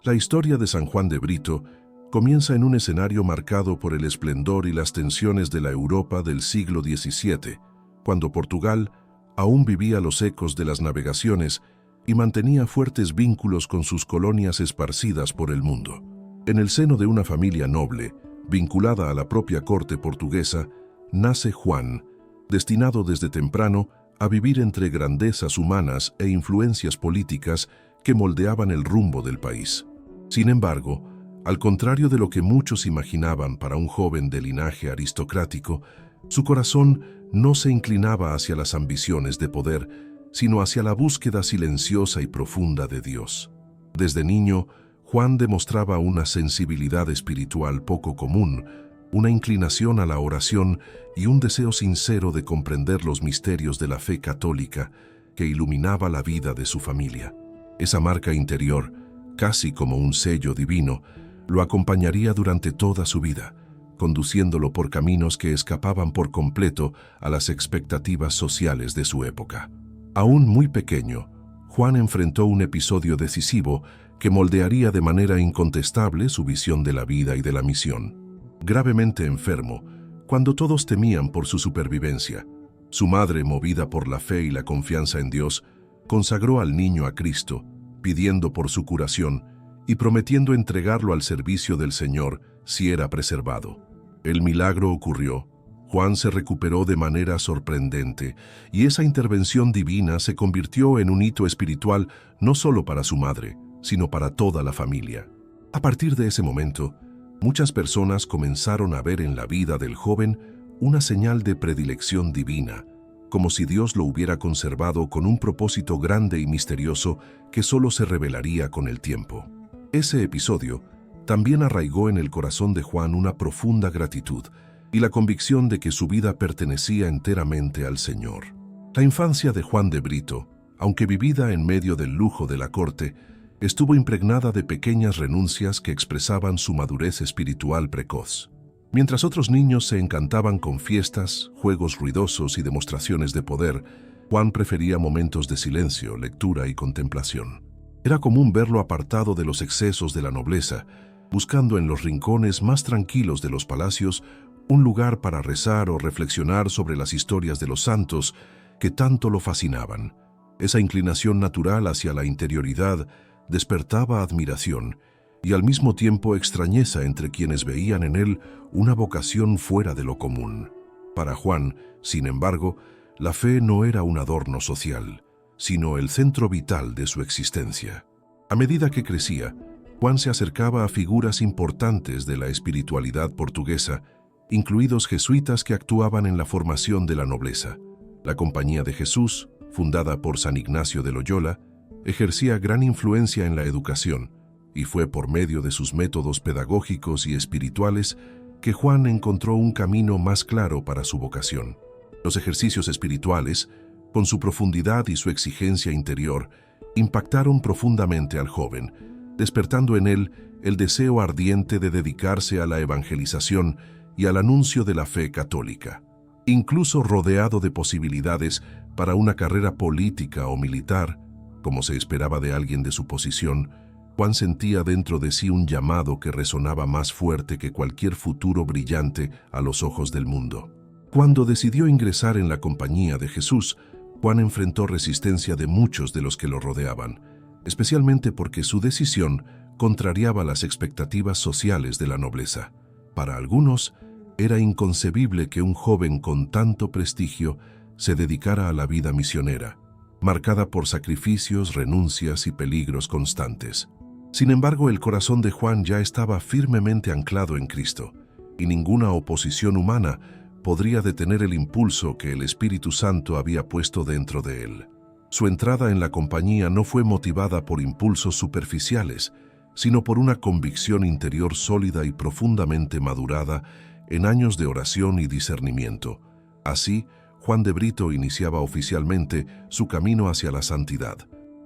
La historia de San Juan de Brito comienza en un escenario marcado por el esplendor y las tensiones de la Europa del siglo XVII, cuando Portugal aún vivía los ecos de las navegaciones y mantenía fuertes vínculos con sus colonias esparcidas por el mundo. En el seno de una familia noble, vinculada a la propia corte portuguesa, nace Juan, destinado desde temprano a vivir entre grandezas humanas e influencias políticas que moldeaban el rumbo del país. Sin embargo, al contrario de lo que muchos imaginaban para un joven de linaje aristocrático, su corazón no se inclinaba hacia las ambiciones de poder, sino hacia la búsqueda silenciosa y profunda de Dios. Desde niño, Juan demostraba una sensibilidad espiritual poco común, una inclinación a la oración y un deseo sincero de comprender los misterios de la fe católica que iluminaba la vida de su familia. Esa marca interior, casi como un sello divino, lo acompañaría durante toda su vida, conduciéndolo por caminos que escapaban por completo a las expectativas sociales de su época. Aún muy pequeño, Juan enfrentó un episodio decisivo que moldearía de manera incontestable su visión de la vida y de la misión. Gravemente enfermo, cuando todos temían por su supervivencia, su madre, movida por la fe y la confianza en Dios, consagró al niño a Cristo, pidiendo por su curación y prometiendo entregarlo al servicio del Señor si era preservado. El milagro ocurrió. Juan se recuperó de manera sorprendente, y esa intervención divina se convirtió en un hito espiritual no solo para su madre, sino para toda la familia. A partir de ese momento, muchas personas comenzaron a ver en la vida del joven una señal de predilección divina, como si Dios lo hubiera conservado con un propósito grande y misterioso que solo se revelaría con el tiempo. Ese episodio también arraigó en el corazón de Juan una profunda gratitud y la convicción de que su vida pertenecía enteramente al Señor. La infancia de Juan de Brito, aunque vivida en medio del lujo de la corte, estuvo impregnada de pequeñas renuncias que expresaban su madurez espiritual precoz. Mientras otros niños se encantaban con fiestas, juegos ruidosos y demostraciones de poder, Juan prefería momentos de silencio, lectura y contemplación. Era común verlo apartado de los excesos de la nobleza, buscando en los rincones más tranquilos de los palacios un lugar para rezar o reflexionar sobre las historias de los santos que tanto lo fascinaban. Esa inclinación natural hacia la interioridad despertaba admiración y al mismo tiempo extrañeza entre quienes veían en él una vocación fuera de lo común. Para Juan, sin embargo, la fe no era un adorno social, sino el centro vital de su existencia. A medida que crecía, Juan se acercaba a figuras importantes de la espiritualidad portuguesa, incluidos jesuitas que actuaban en la formación de la nobleza. La Compañía de Jesús, fundada por San Ignacio de Loyola, ejercía gran influencia en la educación, y fue por medio de sus métodos pedagógicos y espirituales que Juan encontró un camino más claro para su vocación. Los ejercicios espirituales, con su profundidad y su exigencia interior, impactaron profundamente al joven, despertando en él el deseo ardiente de dedicarse a la evangelización y al anuncio de la fe católica. Incluso rodeado de posibilidades para una carrera política o militar, como se esperaba de alguien de su posición, Juan sentía dentro de sí un llamado que resonaba más fuerte que cualquier futuro brillante a los ojos del mundo. Cuando decidió ingresar en la Compañía de Jesús, Juan enfrentó resistencia de muchos de los que lo rodeaban, especialmente porque su decisión contrariaba las expectativas sociales de la nobleza. Para algunos, era inconcebible que un joven con tanto prestigio se dedicara a la vida misionera, marcada por sacrificios, renuncias y peligros constantes. Sin embargo, el corazón de Juan ya estaba firmemente anclado en Cristo, y ninguna oposición humana podría detener el impulso que el Espíritu Santo había puesto dentro de él. Su entrada en la compañía no fue motivada por impulsos superficiales, sino por una convicción interior sólida y profundamente madurada en años de oración y discernimiento. Así, Juan de Brito iniciaba oficialmente su camino hacia la santidad.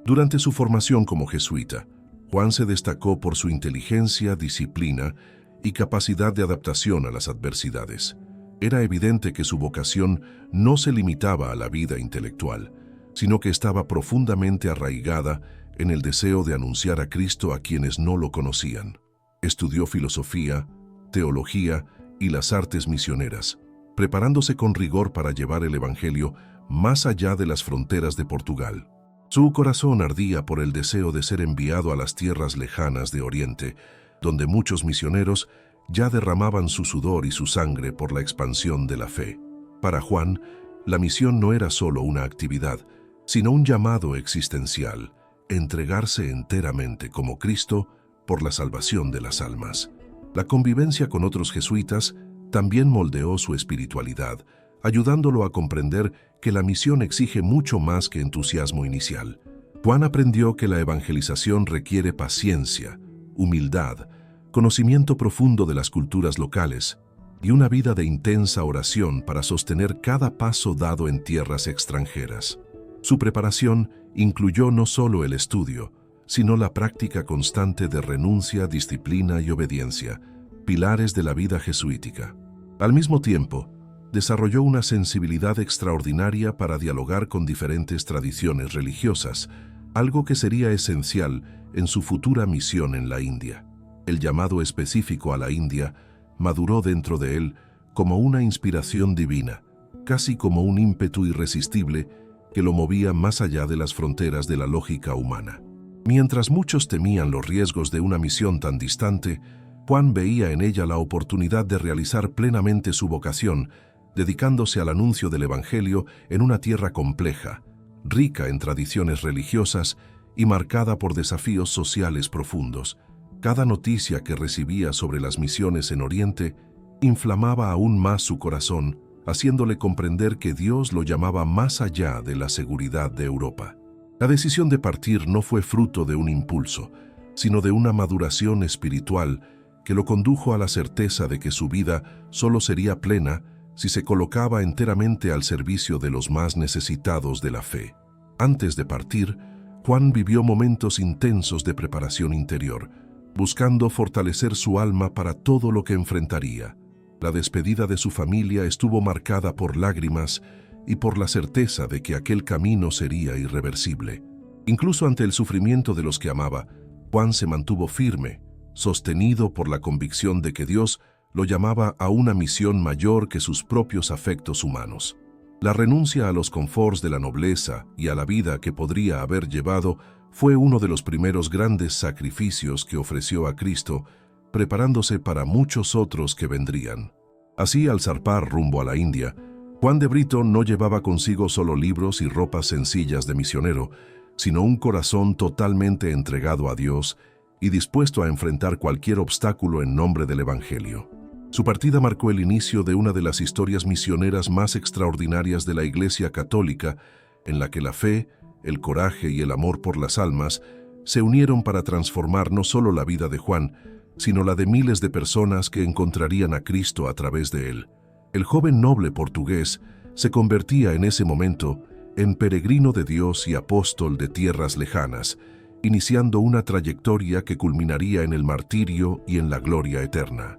Durante su formación como jesuita, Juan se destacó por su inteligencia, disciplina y capacidad de adaptación a las adversidades. Era evidente que su vocación no se limitaba a la vida intelectual, sino que estaba profundamente arraigada en el deseo de anunciar a Cristo a quienes no lo conocían. Estudió filosofía, teología y las artes misioneras, preparándose con rigor para llevar el Evangelio más allá de las fronteras de Portugal. Su corazón ardía por el deseo de ser enviado a las tierras lejanas de Oriente, donde muchos misioneros ya derramaban su sudor y su sangre por la expansión de la fe. Para Juan, la misión no era solo una actividad, sino un llamado existencial, entregarse enteramente como Cristo por la salvación de las almas. La convivencia con otros jesuitas también moldeó su espiritualidad, ayudándolo a comprender que la misión exige mucho más que entusiasmo inicial. Juan aprendió que la evangelización requiere paciencia, humildad, conocimiento profundo de las culturas locales y una vida de intensa oración para sostener cada paso dado en tierras extranjeras. Su preparación incluyó no solo el estudio, sino la práctica constante de renuncia, disciplina y obediencia, pilares de la vida jesuítica. Al mismo tiempo, desarrolló una sensibilidad extraordinaria para dialogar con diferentes tradiciones religiosas, algo que sería esencial en su futura misión en la India. El llamado específico a la India maduró dentro de él como una inspiración divina, casi como un ímpetu irresistible que lo movía más allá de las fronteras de la lógica humana. Mientras muchos temían los riesgos de una misión tan distante, Juan veía en ella la oportunidad de realizar plenamente su vocación, dedicándose al anuncio del Evangelio en una tierra compleja, rica en tradiciones religiosas y marcada por desafíos sociales profundos. Cada noticia que recibía sobre las misiones en Oriente inflamaba aún más su corazón, haciéndole comprender que Dios lo llamaba más allá de la seguridad de Europa. La decisión de partir no fue fruto de un impulso, sino de una maduración espiritual que lo condujo a la certeza de que su vida solo sería plena si se colocaba enteramente al servicio de los más necesitados de la fe. Antes de partir, Juan vivió momentos intensos de preparación interior, buscando fortalecer su alma para todo lo que enfrentaría. La despedida de su familia estuvo marcada por lágrimas y por la certeza de que aquel camino sería irreversible. Incluso ante el sufrimiento de los que amaba, Juan se mantuvo firme, sostenido por la convicción de que Dios lo llamaba a una misión mayor que sus propios afectos humanos. La renuncia a los conforts de la nobleza y a la vida que podría haber llevado fue uno de los primeros grandes sacrificios que ofreció a Cristo, preparándose para muchos otros que vendrían. Así, al zarpar rumbo a la India, Juan de Brito no llevaba consigo solo libros y ropas sencillas de misionero, sino un corazón totalmente entregado a Dios y dispuesto a enfrentar cualquier obstáculo en nombre del Evangelio. Su partida marcó el inicio de una de las historias misioneras más extraordinarias de la Iglesia Católica, en la que la fe, el coraje y el amor por las almas se unieron para transformar no solo la vida de Juan, sino la de miles de personas que encontrarían a Cristo a través de él. El joven noble portugués se convertía en ese momento en peregrino de Dios y apóstol de tierras lejanas, iniciando una trayectoria que culminaría en el martirio y en la gloria eterna.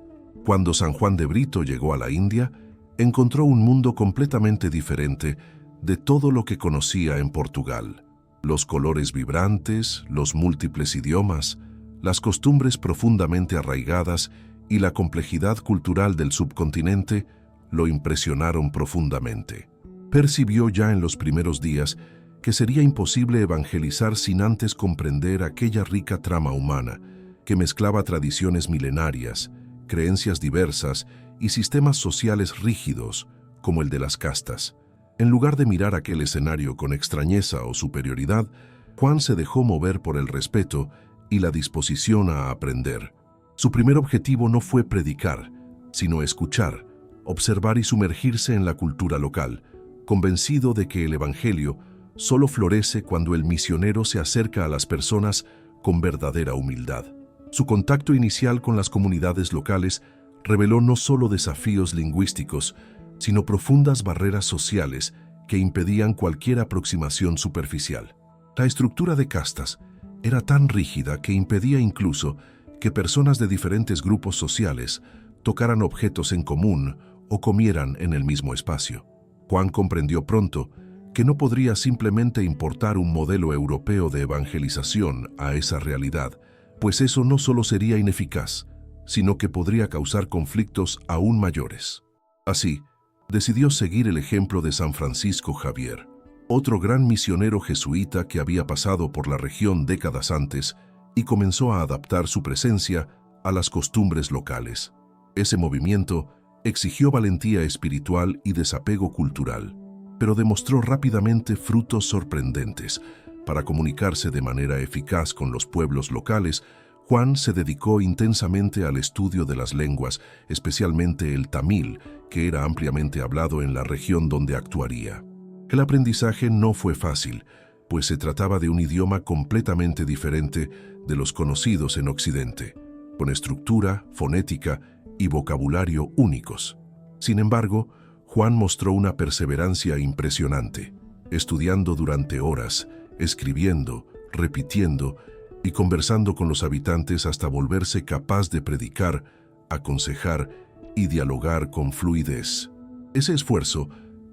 Cuando San Juan de Brito llegó a la India, encontró un mundo completamente diferente de todo lo que conocía en Portugal. Los colores vibrantes, los múltiples idiomas, las costumbres profundamente arraigadas y la complejidad cultural del subcontinente lo impresionaron profundamente. Percibió ya en los primeros días que sería imposible evangelizar sin antes comprender aquella rica trama humana que mezclaba tradiciones milenarias, creencias diversas y sistemas sociales rígidos, como el de las castas. En lugar de mirar aquel escenario con extrañeza o superioridad, Juan se dejó mover por el respeto y la disposición a aprender. Su primer objetivo no fue predicar, sino escuchar, observar y sumergirse en la cultura local, convencido de que el Evangelio solo florece cuando el misionero se acerca a las personas con verdadera humildad. Su contacto inicial con las comunidades locales reveló no solo desafíos lingüísticos, sino profundas barreras sociales que impedían cualquier aproximación superficial. La estructura de castas era tan rígida que impedía incluso que personas de diferentes grupos sociales tocaran objetos en común o comieran en el mismo espacio. Juan comprendió pronto que no podría simplemente importar un modelo europeo de evangelización a esa realidad, pues eso no solo sería ineficaz, sino que podría causar conflictos aún mayores. Así, decidió seguir el ejemplo de San Francisco Javier, otro gran misionero jesuita que había pasado por la región décadas antes y comenzó a adaptar su presencia a las costumbres locales. Ese movimiento exigió valentía espiritual y desapego cultural, pero demostró rápidamente frutos sorprendentes. Para comunicarse de manera eficaz con los pueblos locales, Juan se dedicó intensamente al estudio de las lenguas, especialmente el tamil, que era ampliamente hablado en la región donde actuaría. El aprendizaje no fue fácil, pues se trataba de un idioma completamente diferente de los conocidos en Occidente, con estructura, fonética y vocabulario únicos. Sin embargo, Juan mostró una perseverancia impresionante, estudiando durante horas, escribiendo, repitiendo y conversando con los habitantes hasta volverse capaz de predicar, aconsejar y dialogar con fluidez. Ese esfuerzo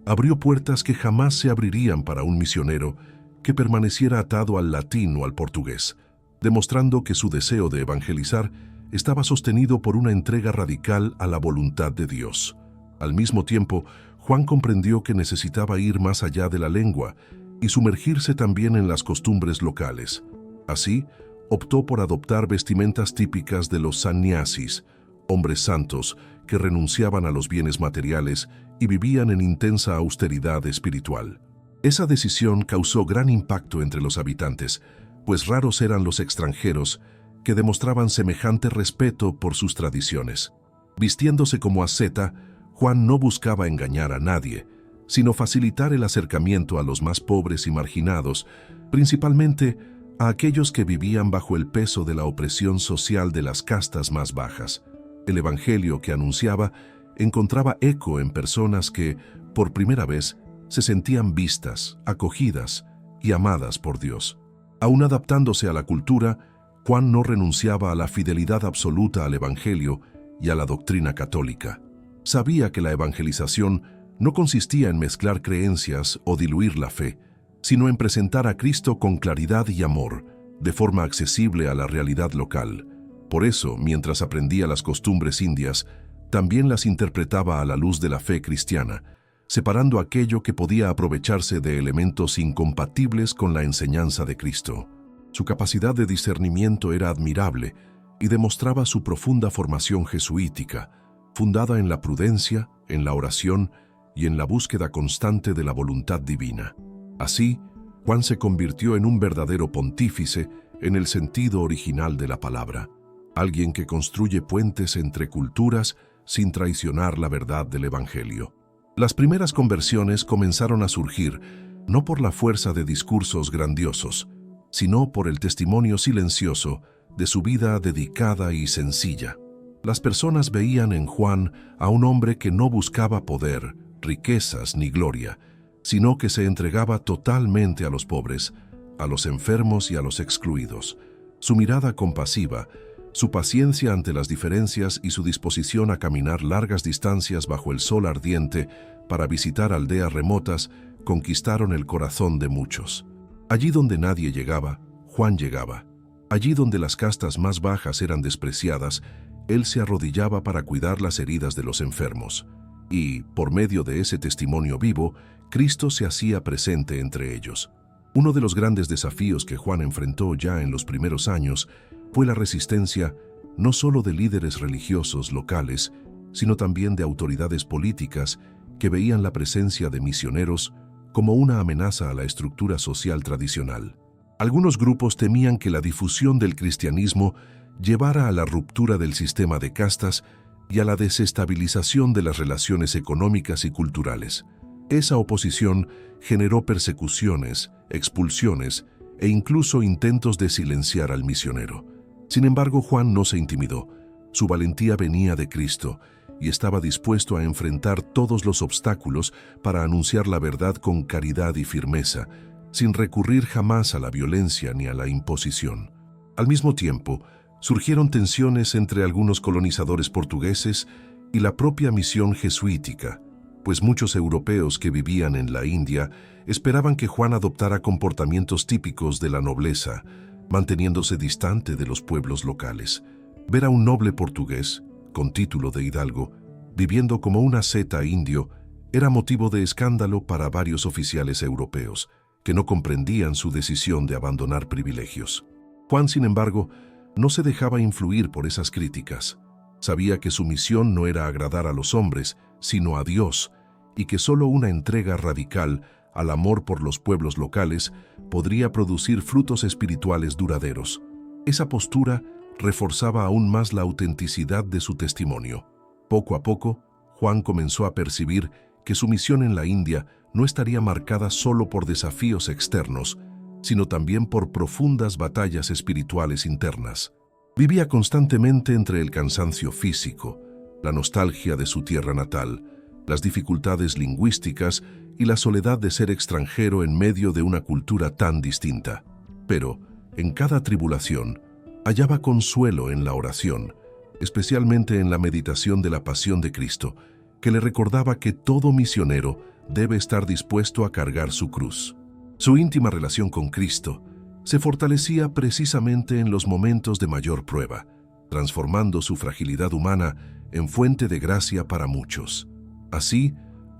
abrió puertas que jamás se abrirían para un misionero que permaneciera atado al latín o al portugués, demostrando que su deseo de evangelizar estaba sostenido por una entrega radical a la voluntad de Dios. Al mismo tiempo, Juan comprendió que necesitaba ir más allá de la lengua y sumergirse también en las costumbres locales. Así, optó por adoptar vestimentas típicas de los sannyasis, hombres santos que renunciaban a los bienes materiales y vivían en intensa austeridad espiritual. Esa decisión causó gran impacto entre los habitantes, pues raros eran los extranjeros que demostraban semejante respeto por sus tradiciones. Vistiéndose como asceta, Juan no buscaba engañar a nadie, sino facilitar el acercamiento a los más pobres y marginados, principalmente a aquellos que vivían bajo el peso de la opresión social de las castas más bajas. El evangelio que anunciaba encontraba eco en personas que, por primera vez, se sentían vistas, acogidas y amadas por Dios. Aún adaptándose a la cultura, Juan no renunciaba a la fidelidad absoluta al evangelio y a la doctrina católica. Sabía que la evangelización no consistía en mezclar creencias o diluir la fe, sino en presentar a Cristo con claridad y amor, de forma accesible a la realidad local. Por eso, mientras aprendía las costumbres indias, también las interpretaba a la luz de la fe cristiana, separando aquello que podía aprovecharse de elementos incompatibles con la enseñanza de Cristo. Su capacidad de discernimiento era admirable y demostraba su profunda formación jesuítica, fundada en la prudencia, en la oración y en la búsqueda constante de la voluntad divina. Así, Juan se convirtió en un verdadero pontífice en el sentido original de la palabra, alguien que construye puentes entre culturas sin traicionar la verdad del Evangelio. Las primeras conversiones comenzaron a surgir no por la fuerza de discursos grandiosos, sino por el testimonio silencioso de su vida dedicada y sencilla. Las personas veían en Juan a un hombre que no buscaba poder, riquezas ni gloria, sino que se entregaba totalmente a los pobres, a los enfermos y a los excluidos. Su mirada compasiva, su paciencia ante las diferencias y su disposición a caminar largas distancias bajo el sol ardiente para visitar aldeas remotas conquistaron el corazón de muchos. Allí donde nadie llegaba, Juan llegaba. Allí donde las castas más bajas eran despreciadas, él se arrodillaba para cuidar las heridas de los enfermos. Y, por medio de ese testimonio vivo, Cristo se hacía presente entre ellos. Uno de los grandes desafíos que Juan enfrentó ya en los primeros años fue la resistencia no solo de líderes religiosos locales, sino también de autoridades políticas que veían la presencia de misioneros como una amenaza a la estructura social tradicional. Algunos grupos temían que la difusión del cristianismo llevara a la ruptura del sistema de castas y a la desestabilización de las relaciones económicas y culturales. Esa oposición generó persecuciones, expulsiones e incluso intentos de silenciar al misionero. Sin embargo, Juan no se intimidó. Su valentía venía de Cristo y estaba dispuesto a enfrentar todos los obstáculos para anunciar la verdad con caridad y firmeza, sin recurrir jamás a la violencia ni a la imposición. Al mismo tiempo, surgieron tensiones entre algunos colonizadores portugueses y la propia misión jesuítica. pues muchos europeos que vivían en la India esperaban que Juan adoptara comportamientos típicos de la nobleza, manteniéndose distante de los pueblos locales. Ver a un noble portugués, con título de hidalgo, viviendo como un asceta indio, era motivo de escándalo para varios oficiales europeos, que no comprendían su decisión de abandonar privilegios. Juan, sin embargo, no se dejaba influir por esas críticas. Sabía que su misión no era agradar a los hombres, sino a Dios, y que solo una entrega radical al amor por los pueblos locales podría producir frutos espirituales duraderos. Esa postura reforzaba aún más la autenticidad de su testimonio. Poco a poco, Juan comenzó a percibir que su misión en la India no estaría marcada solo por desafíos externos, sino también por profundas batallas espirituales internas. Vivía constantemente entre el cansancio físico, la nostalgia de su tierra natal, las dificultades lingüísticas y la soledad de ser extranjero en medio de una cultura tan distinta. Pero, en cada tribulación, hallaba consuelo en la oración, especialmente en la meditación de la pasión de Cristo, que le recordaba que todo misionero debe estar dispuesto a cargar su cruz. Su íntima relación con Cristo se fortalecía precisamente en los momentos de mayor prueba, transformando su fragilidad humana en fuente de gracia para muchos. Así,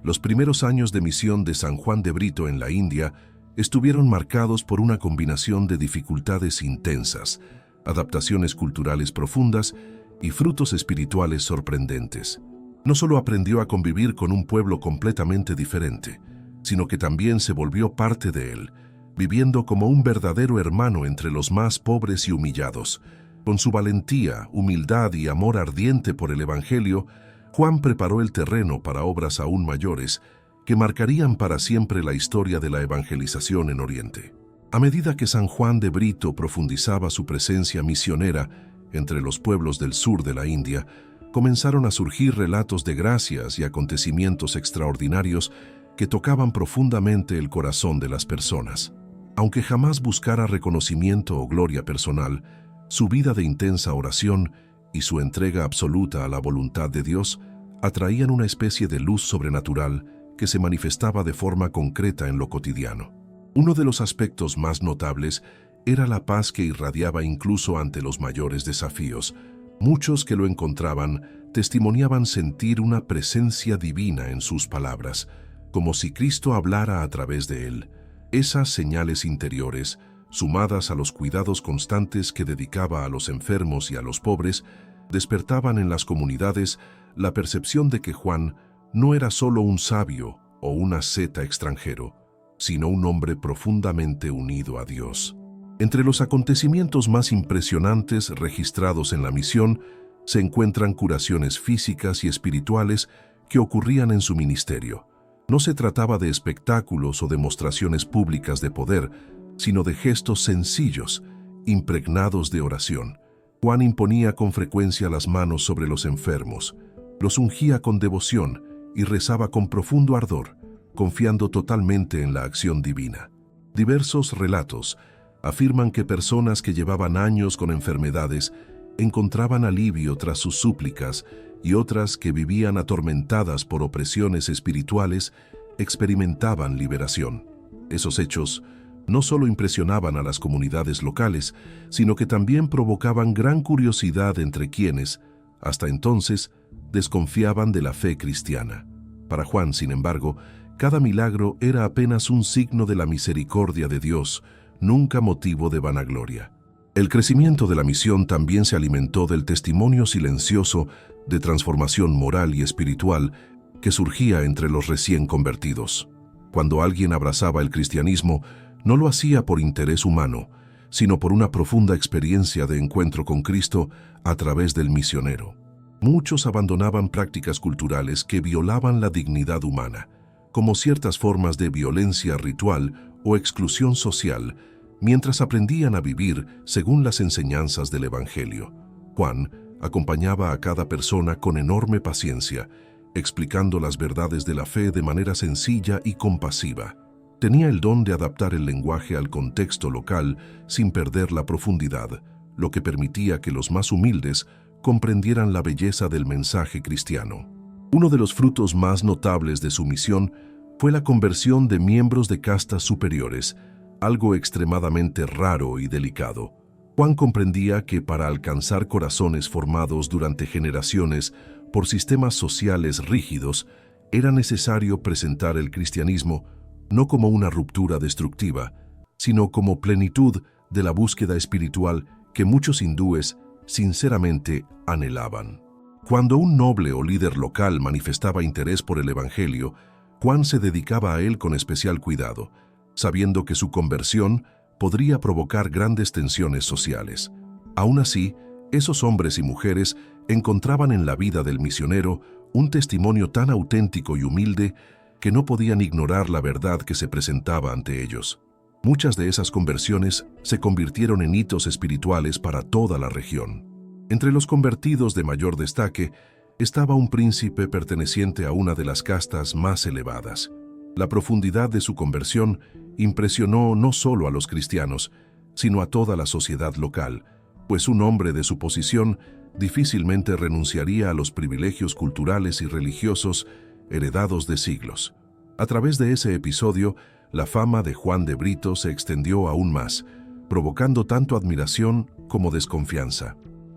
los primeros años de misión de San Juan de Brito en la India estuvieron marcados por una combinación de dificultades intensas, adaptaciones culturales profundas y frutos espirituales sorprendentes. No solo aprendió a convivir con un pueblo completamente diferente, sino que también se volvió parte de él, viviendo como un verdadero hermano entre los más pobres y humillados. Con su valentía, humildad y amor ardiente por el Evangelio, Juan preparó el terreno para obras aún mayores que marcarían para siempre la historia de la evangelización en Oriente. A medida que San Juan de Brito profundizaba su presencia misionera entre los pueblos del sur de la India, comenzaron a surgir relatos de gracias y acontecimientos extraordinarios que tocaban profundamente el corazón de las personas. Aunque jamás buscara reconocimiento o gloria personal, su vida de intensa oración y su entrega absoluta a la voluntad de Dios atraían una especie de luz sobrenatural que se manifestaba de forma concreta en lo cotidiano. Uno de los aspectos más notables era la paz que irradiaba incluso ante los mayores desafíos. Muchos que lo encontraban testimoniaban sentir una presencia divina en sus palabras, como si Cristo hablara a través de él. Esas señales interiores, sumadas a los cuidados constantes que dedicaba a los enfermos y a los pobres, despertaban en las comunidades la percepción de que Juan no era solo un sabio o un asceta extranjero, sino un hombre profundamente unido a Dios. Entre los acontecimientos más impresionantes registrados en la misión se encuentran curaciones físicas y espirituales que ocurrían en su ministerio. No se trataba de espectáculos o demostraciones públicas de poder, sino de gestos sencillos, impregnados de oración. Juan imponía con frecuencia las manos sobre los enfermos, los ungía con devoción y rezaba con profundo ardor, confiando totalmente en la acción divina. Diversos relatos afirman que personas que llevaban años con enfermedades encontraban alivio tras sus súplicas y otras que vivían atormentadas por opresiones espirituales experimentaban liberación. Esos hechos no solo impresionaban a las comunidades locales, sino que también provocaban gran curiosidad entre quienes, hasta entonces, desconfiaban de la fe cristiana. Para Juan, sin embargo, cada milagro era apenas un signo de la misericordia de Dios, nunca motivo de vanagloria. El crecimiento de la misión también se alimentó del testimonio silencioso de transformación moral y espiritual que surgía entre los recién convertidos. Cuando alguien abrazaba el cristianismo, no lo hacía por interés humano, sino por una profunda experiencia de encuentro con Cristo a través del misionero. Muchos abandonaban prácticas culturales que violaban la dignidad humana, como ciertas formas de violencia ritual o exclusión social, mientras aprendían a vivir según las enseñanzas del Evangelio. Juan acompañaba a cada persona con enorme paciencia, explicando las verdades de la fe de manera sencilla y compasiva. Tenía el don de adaptar el lenguaje al contexto local sin perder la profundidad, lo que permitía que los más humildes comprendieran la belleza del mensaje cristiano. Uno de los frutos más notables de su misión fue la conversión de miembros de castas superiores, algo extremadamente raro y delicado. Juan comprendía que para alcanzar corazones formados durante generaciones por sistemas sociales rígidos, era necesario presentar el cristianismo no como una ruptura destructiva, sino como plenitud de la búsqueda espiritual que muchos hindúes sinceramente anhelaban. Cuando un noble o líder local manifestaba interés por el Evangelio, Juan se dedicaba a él con especial cuidado, sabiendo que su conversión podría provocar grandes tensiones sociales. Aún así, esos hombres y mujeres encontraban en la vida del misionero un testimonio tan auténtico y humilde que no podían ignorar la verdad que se presentaba ante ellos. Muchas de esas conversiones se convirtieron en hitos espirituales para toda la región. Entre los convertidos de mayor destaque estaba un príncipe perteneciente a una de las castas más elevadas. La profundidad de su conversión impresionó no solo a los cristianos, sino a toda la sociedad local, pues un hombre de su posición difícilmente renunciaría a los privilegios culturales y religiosos heredados de siglos. A través de ese episodio, la fama de Juan de Brito se extendió aún más, provocando tanto admiración como desconfianza.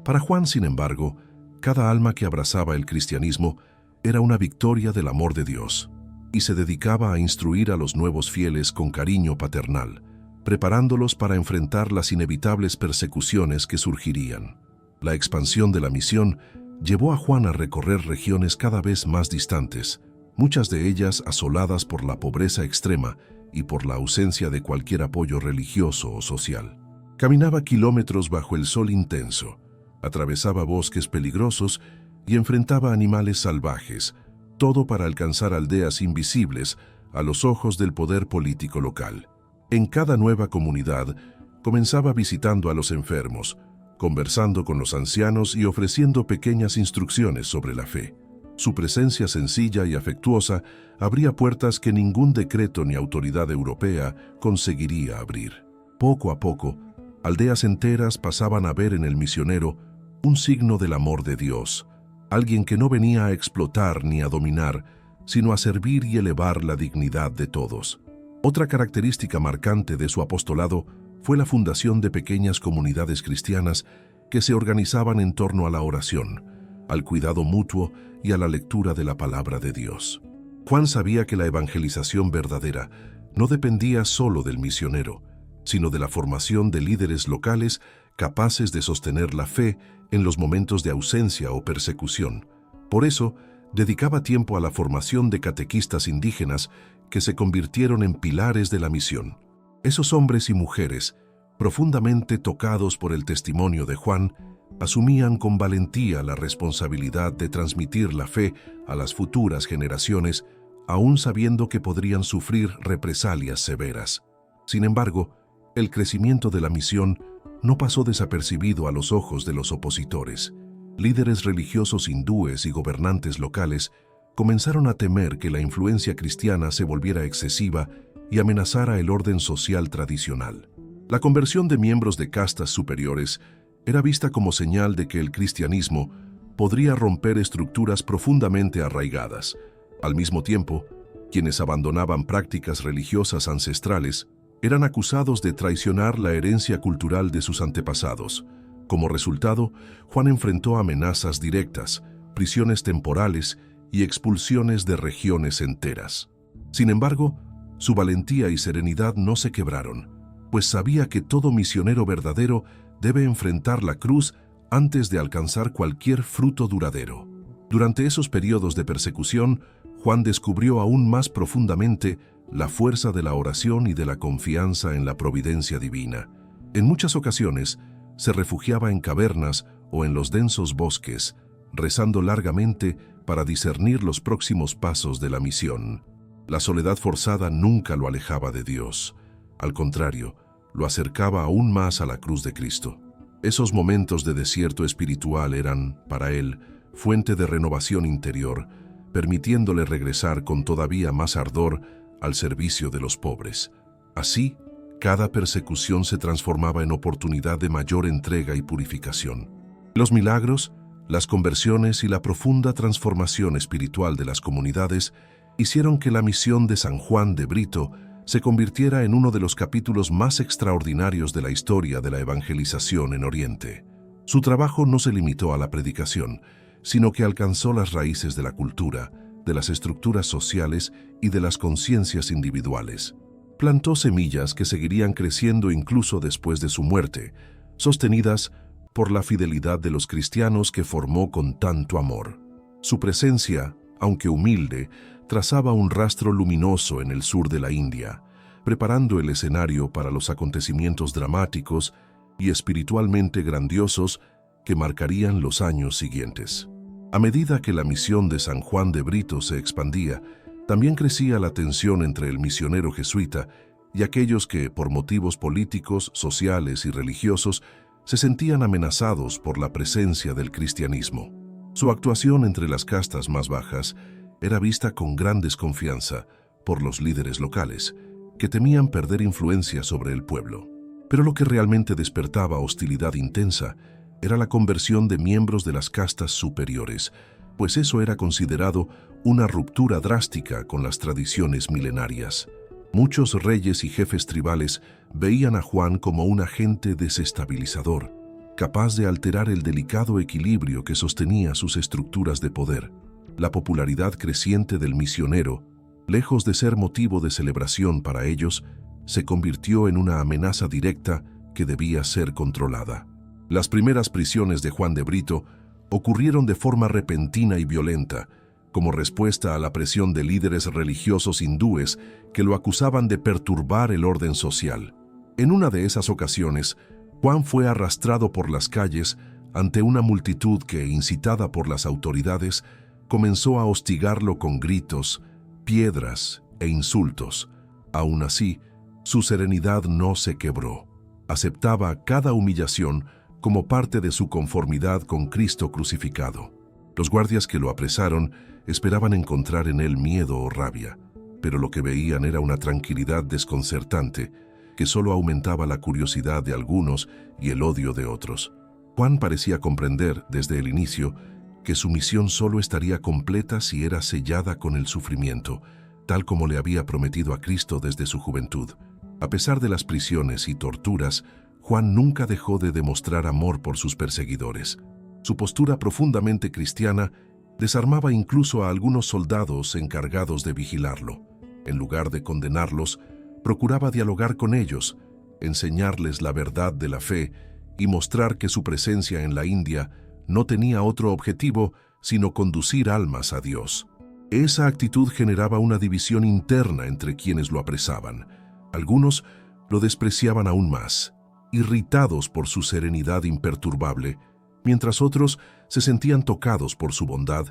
Para Juan, sin embargo, cada alma que abrazaba el cristianismo era una victoria del amor de Dios, y se dedicaba a instruir a los nuevos fieles con cariño paternal, preparándolos para enfrentar las inevitables persecuciones que surgirían. La expansión de la misión llevó a Juan a recorrer regiones cada vez más distantes, muchas de ellas asoladas por la pobreza extrema y por la ausencia de cualquier apoyo religioso o social. Caminaba kilómetros bajo el sol intenso, atravesaba bosques peligrosos y enfrentaba animales salvajes, todo para alcanzar aldeas invisibles a los ojos del poder político local. En cada nueva comunidad, comenzaba visitando a los enfermos, conversando con los ancianos y ofreciendo pequeñas instrucciones sobre la fe. Su presencia sencilla y afectuosa abría puertas que ningún decreto ni autoridad europea conseguiría abrir. Poco a poco, aldeas enteras pasaban a ver en el misionero un signo del amor de Dios, alguien que no venía a explotar ni a dominar, sino a servir y elevar la dignidad de todos. Otra característica marcante de su apostolado fue la fundación de pequeñas comunidades cristianas que se organizaban en torno a la oración, al cuidado mutuo y a la lectura de la palabra de Dios. Juan sabía que la evangelización verdadera no dependía solo del misionero, sino de la formación de líderes locales capaces de sostener la fe en los momentos de ausencia o persecución. Por eso, dedicaba tiempo a la formación de catequistas indígenas que se convirtieron en pilares de la misión. Esos hombres y mujeres, profundamente tocados por el testimonio de Juan, asumían con valentía la responsabilidad de transmitir la fe a las futuras generaciones, aún sabiendo que podrían sufrir represalias severas. Sin embargo, el crecimiento de la misión no pasó desapercibido a los ojos de los opositores. Líderes religiosos hindúes y gobernantes locales comenzaron a temer que la influencia cristiana se volviera excesiva y amenazara el orden social tradicional. La conversión de miembros de castas superiores era vista como señal de que el cristianismo podría romper estructuras profundamente arraigadas. Al mismo tiempo, quienes abandonaban prácticas religiosas ancestrales eran acusados de traicionar la herencia cultural de sus antepasados. Como resultado, Juan enfrentó amenazas directas, prisiones temporales y expulsiones de regiones enteras. Sin embargo, su valentía y serenidad no se quebraron, pues sabía que todo misionero verdadero debe enfrentar la cruz antes de alcanzar cualquier fruto duradero. Durante esos periodos de persecución, Juan descubrió aún más profundamente la fuerza de la oración y de la confianza en la providencia divina. En muchas ocasiones, se refugiaba en cavernas o en los densos bosques, rezando largamente para discernir los próximos pasos de la misión. La soledad forzada nunca lo alejaba de Dios. Al contrario, lo acercaba aún más a la cruz de Cristo. Esos momentos de desierto espiritual eran, para él, fuente de renovación interior, permitiéndole regresar con todavía más ardor al servicio de los pobres. Así, cada persecución se transformaba en oportunidad de mayor entrega y purificación. Los milagros, Las conversiones y la profunda transformación espiritual de las comunidades hicieron que la misión de San Juan de Brito se convirtiera en uno de los capítulos más extraordinarios de la historia de la evangelización en Oriente. Su trabajo no se limitó a la predicación, sino que alcanzó las raíces de la cultura, de las estructuras sociales y de las conciencias individuales. Plantó semillas que seguirían creciendo incluso después de su muerte, sostenidas por la fidelidad de los cristianos que formó con tanto amor. Su presencia, aunque humilde, trazaba un rastro luminoso en el sur de la India, preparando el escenario para los acontecimientos dramáticos y espiritualmente grandiosos que marcarían los años siguientes. A medida que la misión de San Juan de Brito se expandía, también crecía la tensión entre el misionero jesuita y aquellos que, por motivos políticos, sociales y religiosos, se sentían amenazados por la presencia del cristianismo. Su actuación entre las castas más bajas era vista con gran desconfianza por los líderes locales, que temían perder influencia sobre el pueblo. Pero lo que realmente despertaba hostilidad intensa era la conversión de miembros de las castas superiores, pues eso era considerado una ruptura drástica con las tradiciones milenarias. Muchos reyes y jefes tribales veían a Juan como un agente desestabilizador, capaz de alterar el delicado equilibrio que sostenía sus estructuras de poder. La popularidad creciente del misionero, lejos de ser motivo de celebración para ellos, se convirtió en una amenaza directa que debía ser controlada. Las primeras prisiones de Juan de Brito ocurrieron de forma repentina y violenta, como respuesta a la presión de líderes religiosos hindúes que lo acusaban de perturbar el orden social. En una de esas ocasiones, Juan fue arrastrado por las calles ante una multitud que, incitada por las autoridades, comenzó a hostigarlo con gritos, piedras e insultos. Aún así, su serenidad no se quebró. Aceptaba cada humillación como parte de su conformidad con Cristo crucificado. Los guardias que lo apresaron esperaban encontrar en él miedo o rabia, pero lo que veían era una tranquilidad desconcertante que solo aumentaba la curiosidad de algunos y el odio de otros. Juan parecía comprender desde el inicio que su misión solo estaría completa si era sellada con el sufrimiento, tal como le había prometido a Cristo desde su juventud. A pesar de las prisiones y torturas, Juan nunca dejó de demostrar amor por sus perseguidores. Su postura profundamente cristiana desarmaba incluso a algunos soldados encargados de vigilarlo. En lugar de condenarlos, procuraba dialogar con ellos, enseñarles la verdad de la fe y mostrar que su presencia en la India no tenía otro objetivo sino conducir almas a Dios. Esa actitud generaba una división interna entre quienes lo apresaban. Algunos lo despreciaban aún más, irritados por su serenidad imperturbable, mientras otros se sentían tocados por su bondad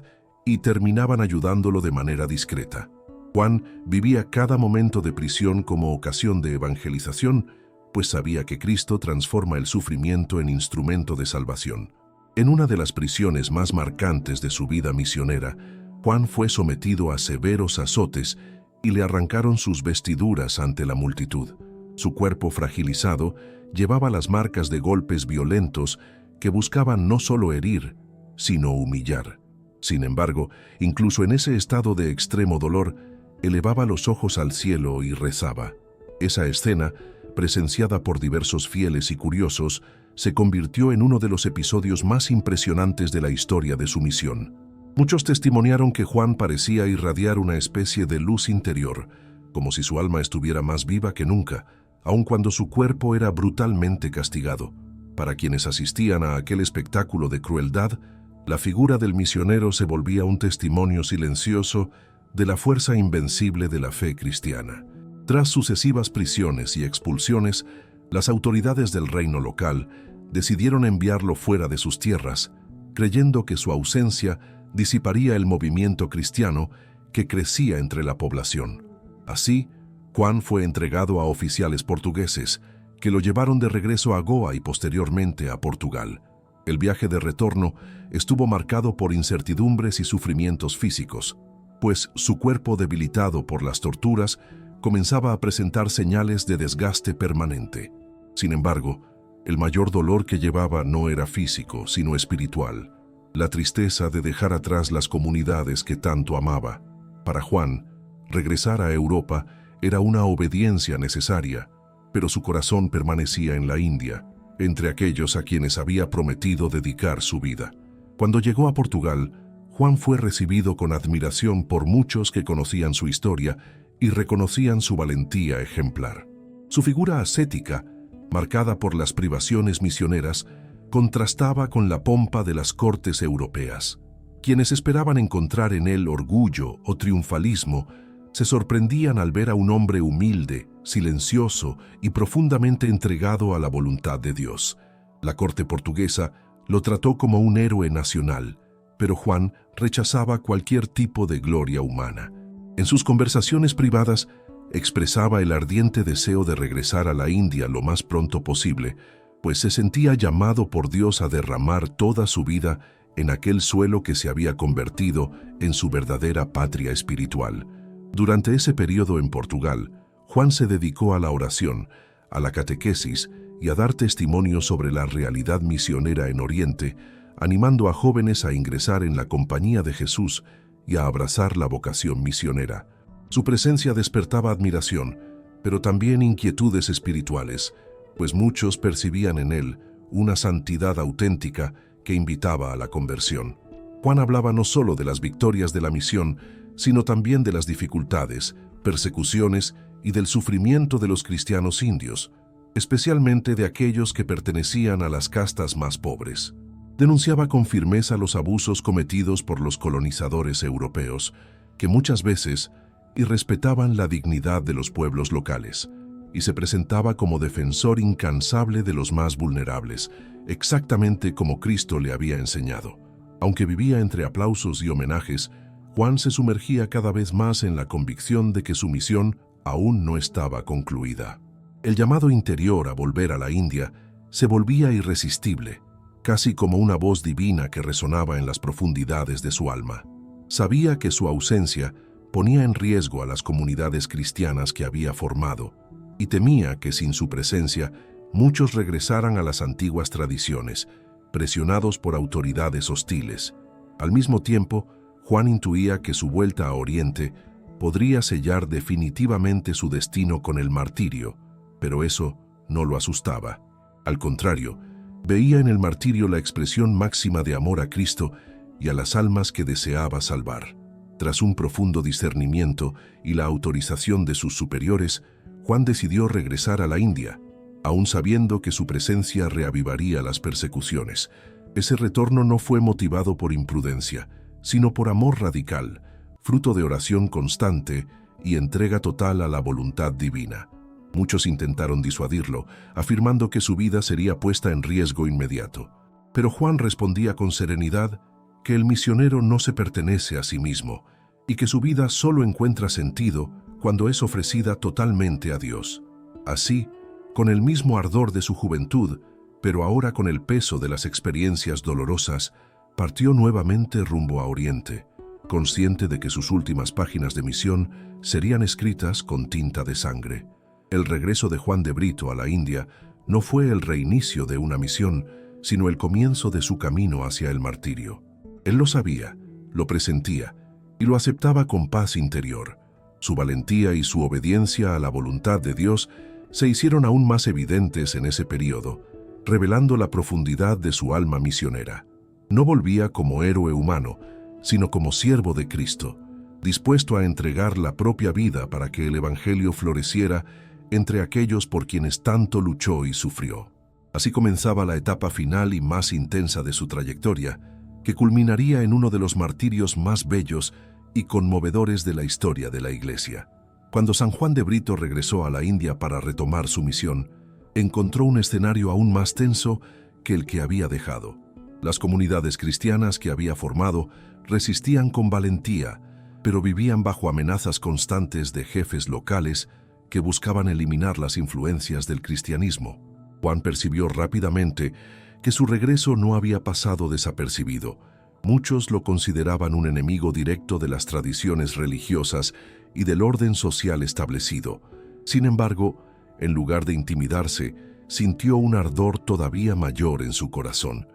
y terminaban ayudándolo de manera discreta. Juan vivía cada momento de prisión como ocasión de evangelización, pues sabía que Cristo transforma el sufrimiento en instrumento de salvación. En una de las prisiones más marcantes de su vida misionera, Juan fue sometido a severos azotes y le arrancaron sus vestiduras ante la multitud. Su cuerpo fragilizado llevaba las marcas de golpes violentos que buscaban no solo herir, sino humillar. Sin embargo, incluso en ese estado de extremo dolor, elevaba los ojos al cielo y rezaba. Esa escena, presenciada por diversos fieles y curiosos, se convirtió en uno de los episodios más impresionantes de la historia de su misión. Muchos testimoniaron que Juan parecía irradiar una especie de luz interior, como si su alma estuviera más viva que nunca, aun cuando su cuerpo era brutalmente castigado. Para quienes asistían a aquel espectáculo de crueldad, la figura del misionero se volvía un testimonio silencioso de la fuerza invencible de la fe cristiana. Tras sucesivas prisiones y expulsiones, las autoridades del reino local decidieron enviarlo fuera de sus tierras, creyendo que su ausencia disiparía el movimiento cristiano que crecía entre la población. Así, Juan fue entregado a oficiales portugueses, que lo llevaron de regreso a Goa y posteriormente a Portugal. El viaje de retorno estuvo marcado por incertidumbres y sufrimientos físicos, pues su cuerpo debilitado por las torturas comenzaba a presentar señales de desgaste permanente. Sin embargo, el mayor dolor que llevaba no era físico, sino espiritual. la tristeza de dejar atrás las comunidades que tanto amaba. Para Juan, regresar a Europa era una obediencia necesaria, pero su corazón permanecía en la India, entre aquellos a quienes había prometido dedicar su vida. Cuando llegó a Portugal, Juan fue recibido con admiración por muchos que conocían su historia y reconocían su valentía ejemplar. Su figura ascética, marcada por las privaciones misioneras, contrastaba con la pompa de las cortes europeas. Quienes esperaban encontrar en él orgullo o triunfalismo se sorprendían al ver a un hombre humilde, silencioso y profundamente entregado a la voluntad de Dios. La corte portuguesa lo trató como un héroe nacional, pero Juan rechazaba cualquier tipo de gloria humana. En sus conversaciones privadas expresaba el ardiente deseo de regresar a la India lo más pronto posible, pues se sentía llamado por Dios a derramar toda su vida en aquel suelo que se había convertido en su verdadera patria espiritual. Durante ese periodo en Portugal, Juan se dedicó a la oración, a la catequesis y a dar testimonio sobre la realidad misionera en Oriente, animando a jóvenes a ingresar en la compañía de Jesús y a abrazar la vocación misionera. Su presencia despertaba admiración, pero también inquietudes espirituales, pues muchos percibían en él una santidad auténtica que invitaba a la conversión. Juan hablaba no solo de las victorias de la misión, sino también de las dificultades, persecuciones y del sufrimiento de los cristianos indios, especialmente de aquellos que pertenecían a las castas más pobres. Denunciaba con firmeza los abusos cometidos por los colonizadores europeos, que muchas veces irrespetaban la dignidad de los pueblos locales, y se presentaba como defensor incansable de los más vulnerables, exactamente como Cristo le había enseñado. Aunque vivía entre aplausos y homenajes, Juan se sumergía cada vez más en la convicción de que su misión aún no estaba concluida. El llamado interior a volver a la India se volvía irresistible, casi como una voz divina que resonaba en las profundidades de su alma. Sabía que su ausencia ponía en riesgo a las comunidades cristianas que había formado, y temía que sin su presencia muchos regresaran a las antiguas tradiciones, presionados por autoridades hostiles. Al mismo tiempo, Juan intuía que su vuelta a Oriente podría sellar definitivamente su destino con el martirio, pero eso no lo asustaba. Al contrario, veía en el martirio la expresión máxima de amor a Cristo y a las almas que deseaba salvar. Tras un profundo discernimiento y la autorización de sus superiores, Juan decidió regresar a la India, aún sabiendo que su presencia reavivaría las persecuciones. Ese retorno no fue motivado por imprudencia, sino por amor radical, fruto de oración constante y entrega total a la voluntad divina. Muchos intentaron disuadirlo, afirmando que su vida sería puesta en riesgo inmediato. Pero Juan respondía con serenidad que el misionero no se pertenece a sí mismo y que su vida solo encuentra sentido cuando es ofrecida totalmente a Dios. Así, con el mismo ardor de su juventud, pero ahora con el peso de las experiencias dolorosas, partió nuevamente rumbo a Oriente, consciente de que sus últimas páginas de misión serían escritas con tinta de sangre. El regreso de Juan de Brito a la India no fue el reinicio de una misión, sino el comienzo de su camino hacia el martirio. Él lo sabía, lo presentía y lo aceptaba con paz interior. Su valentía y su obediencia a la voluntad de Dios se hicieron aún más evidentes en ese periodo, revelando la profundidad de su alma misionera. No volvía como héroe humano, sino como siervo de Cristo, dispuesto a entregar la propia vida para que el Evangelio floreciera entre aquellos por quienes tanto luchó y sufrió. Así comenzaba la etapa final y más intensa de su trayectoria, que culminaría en uno de los martirios más bellos y conmovedores de la historia de la Iglesia. Cuando San Juan de Brito regresó a la India para retomar su misión, encontró un escenario aún más tenso que el que había dejado. Las comunidades cristianas que había formado resistían con valentía, pero vivían bajo amenazas constantes de jefes locales que buscaban eliminar las influencias del cristianismo. Juan percibió rápidamente que su regreso no había pasado desapercibido. Muchos lo consideraban un enemigo directo de las tradiciones religiosas y del orden social establecido. Sin embargo, en lugar de intimidarse, sintió un ardor todavía mayor en su corazón.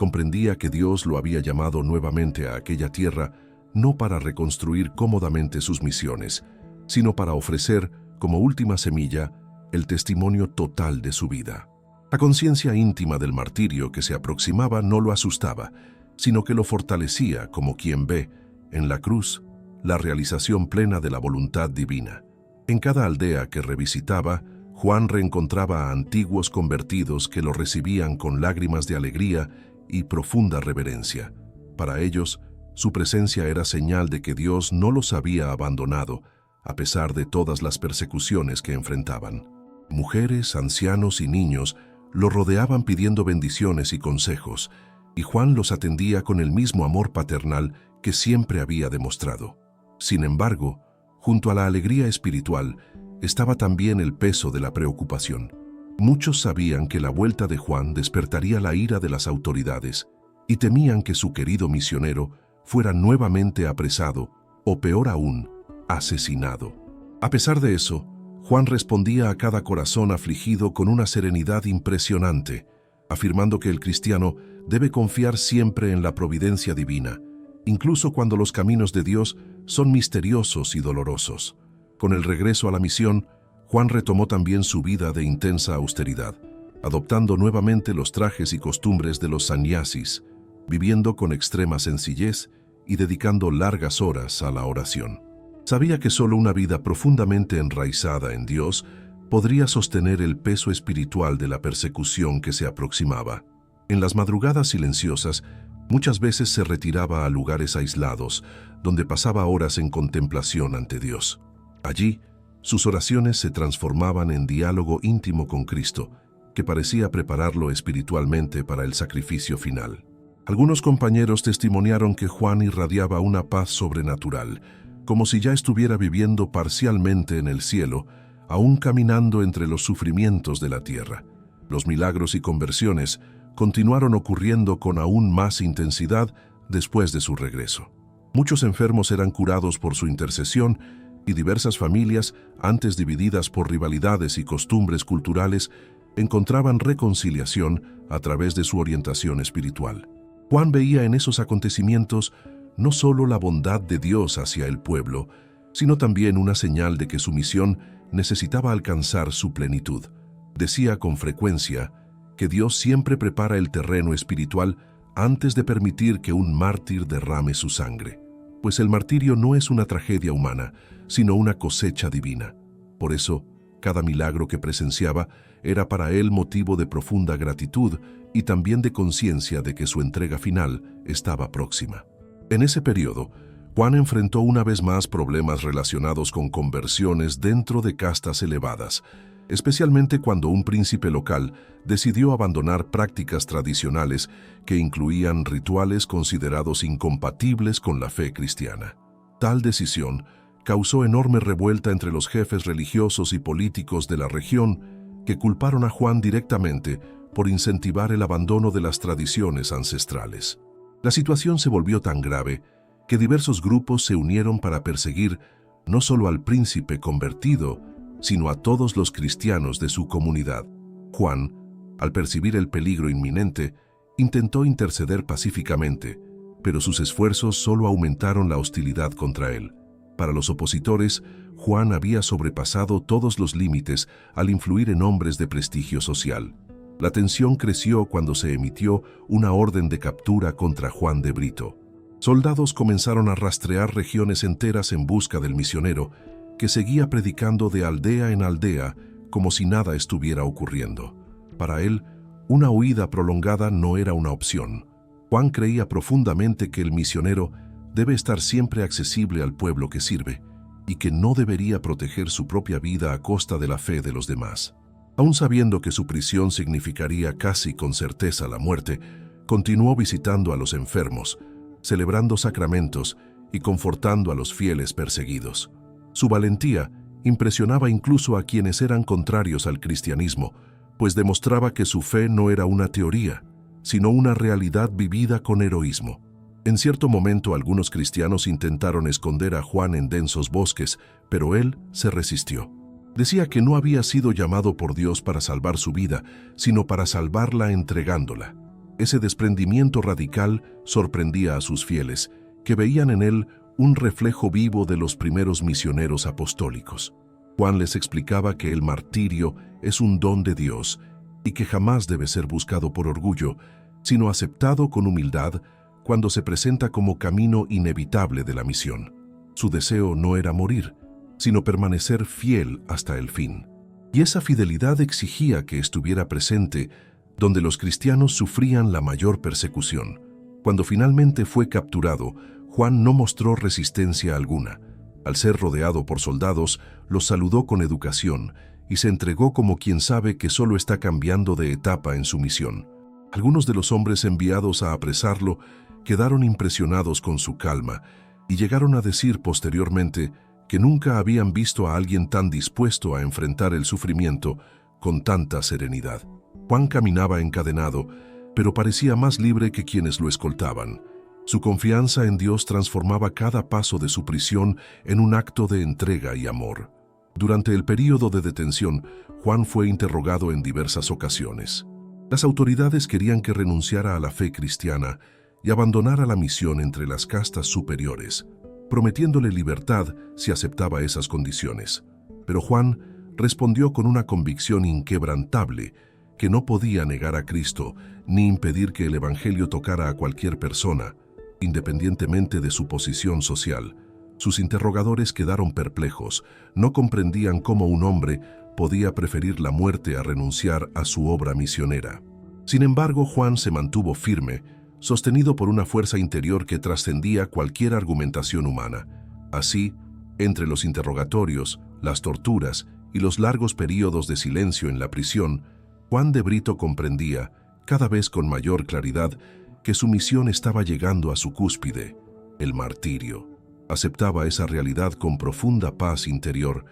Comprendía que Dios lo había llamado nuevamente a aquella tierra no para reconstruir cómodamente sus misiones, sino para ofrecer, como última semilla, el testimonio total de su vida. La conciencia íntima del martirio que se aproximaba no lo asustaba, sino que lo fortalecía como quien ve, en la cruz, la realización plena de la voluntad divina. En cada aldea que revisitaba, Juan reencontraba a antiguos convertidos que lo recibían con lágrimas de alegría y profunda reverencia. Para ellos, su presencia era señal de que Dios no los había abandonado, a pesar de todas las persecuciones que enfrentaban. Mujeres, ancianos y niños lo rodeaban pidiendo bendiciones y consejos, y Juan los atendía con el mismo amor paternal que siempre había demostrado. Sin embargo, junto a la alegría espiritual, estaba también el peso de la preocupación. Muchos sabían que la vuelta de Juan despertaría la ira de las autoridades y temían que su querido misionero fuera nuevamente apresado o, peor aún, asesinado. A pesar de eso, Juan respondía a cada corazón afligido con una serenidad impresionante, afirmando que el cristiano debe confiar siempre en la providencia divina, incluso cuando los caminos de Dios son misteriosos y dolorosos. Con el regreso a la misión, Juan retomó también su vida de intensa austeridad, adoptando nuevamente los trajes y costumbres de los sannyasis, viviendo con extrema sencillez y dedicando largas horas a la oración. Sabía que solo una vida profundamente enraizada en Dios podría sostener el peso espiritual de la persecución que se aproximaba. En las madrugadas silenciosas, muchas veces se retiraba a lugares aislados, donde pasaba horas en contemplación ante Dios. Allí, sus oraciones se transformaban en diálogo íntimo con Cristo, que parecía prepararlo espiritualmente para el sacrificio final. Algunos compañeros testimoniaron que Juan irradiaba una paz sobrenatural, como si ya estuviera viviendo parcialmente en el cielo, aún caminando entre los sufrimientos de la tierra. Los milagros y conversiones continuaron ocurriendo con aún más intensidad después de su regreso. Muchos enfermos eran curados por su intercesión y diversas familias, antes divididas por rivalidades y costumbres culturales, encontraban reconciliación a través de su orientación espiritual. Juan veía en esos acontecimientos no solo la bondad de Dios hacia el pueblo, sino también una señal de que su misión necesitaba alcanzar su plenitud. Decía con frecuencia que Dios siempre prepara el terreno espiritual antes de permitir que un mártir derrame su sangre, pues el martirio no es una tragedia humana, sino una cosecha divina. Por eso, cada milagro que presenciaba era para él motivo de profunda gratitud y también de conciencia de que su entrega final estaba próxima. En ese periodo, Juan enfrentó una vez más problemas relacionados con conversiones dentro de castas elevadas, especialmente cuando un príncipe local decidió abandonar prácticas tradicionales que incluían rituales considerados incompatibles con la fe cristiana. Tal decisión causó enorme revuelta entre los jefes religiosos y políticos de la región, que culparon a Juan directamente por incentivar el abandono de las tradiciones ancestrales. La situación se volvió tan grave que diversos grupos se unieron para perseguir no solo al príncipe convertido, sino a todos los cristianos de su comunidad. Juan, al percibir el peligro inminente, intentó interceder pacíficamente, pero sus esfuerzos solo aumentaron la hostilidad contra él. Para los opositores, Juan había sobrepasado todos los límites al influir en hombres de prestigio social. La tensión creció cuando se emitió una orden de captura contra Juan de Brito. Soldados comenzaron a rastrear regiones enteras en busca del misionero, que seguía predicando de aldea en aldea como si nada estuviera ocurriendo. Para él, una huida prolongada no era una opción. Juan creía profundamente que el misionero debe estar siempre accesible al pueblo que sirve y que no debería proteger su propia vida a costa de la fe de los demás. Aun sabiendo que su prisión significaría casi con certeza la muerte, continuó visitando a los enfermos, celebrando sacramentos y confortando a los fieles perseguidos. Su valentía impresionaba incluso a quienes eran contrarios al cristianismo, pues demostraba que su fe no era una teoría, sino una realidad vivida con heroísmo. En cierto momento algunos cristianos intentaron esconder a Juan en densos bosques, pero él se resistió. Decía que no había sido llamado por Dios para salvar su vida, sino para salvarla entregándola. Ese desprendimiento radical sorprendía a sus fieles, que veían en él un reflejo vivo de los primeros misioneros apostólicos. Juan les explicaba que el martirio es un don de Dios y que jamás debe ser buscado por orgullo, sino aceptado con humildad cuando se presenta como camino inevitable de la misión. Su deseo no era morir, sino permanecer fiel hasta el fin. Y esa fidelidad exigía que estuviera presente donde los cristianos sufrían la mayor persecución. Cuando finalmente fue capturado, Juan no mostró resistencia alguna. Al ser rodeado por soldados, los saludó con educación y se entregó como quien sabe que solo está cambiando de etapa en su misión. Algunos de los hombres enviados a apresarlo quedaron impresionados con su calma y llegaron a decir posteriormente que nunca habían visto a alguien tan dispuesto a enfrentar el sufrimiento con tanta serenidad. Juan caminaba encadenado, pero parecía más libre que quienes lo escoltaban. Su confianza en Dios transformaba cada paso de su prisión en un acto de entrega y amor. Durante el período de detención, Juan fue interrogado en diversas ocasiones. Las autoridades querían que renunciara a la fe cristiana y abandonara la misión entre las castas superiores, prometiéndole libertad si aceptaba esas condiciones. Pero Juan respondió con una convicción inquebrantable que no podía negar a Cristo ni impedir que el Evangelio tocara a cualquier persona, independientemente de su posición social. Sus interrogadores quedaron perplejos, no comprendían cómo un hombre podía preferir la muerte a renunciar a su obra misionera. Sin embargo, Juan se mantuvo firme, sostenido por una fuerza interior que trascendía cualquier argumentación humana. Así, entre los interrogatorios, las torturas y los largos períodos de silencio en la prisión, Juan de Brito comprendía, cada vez con mayor claridad, que su misión estaba llegando a su cúspide, el martirio. Aceptaba esa realidad con profunda paz interior,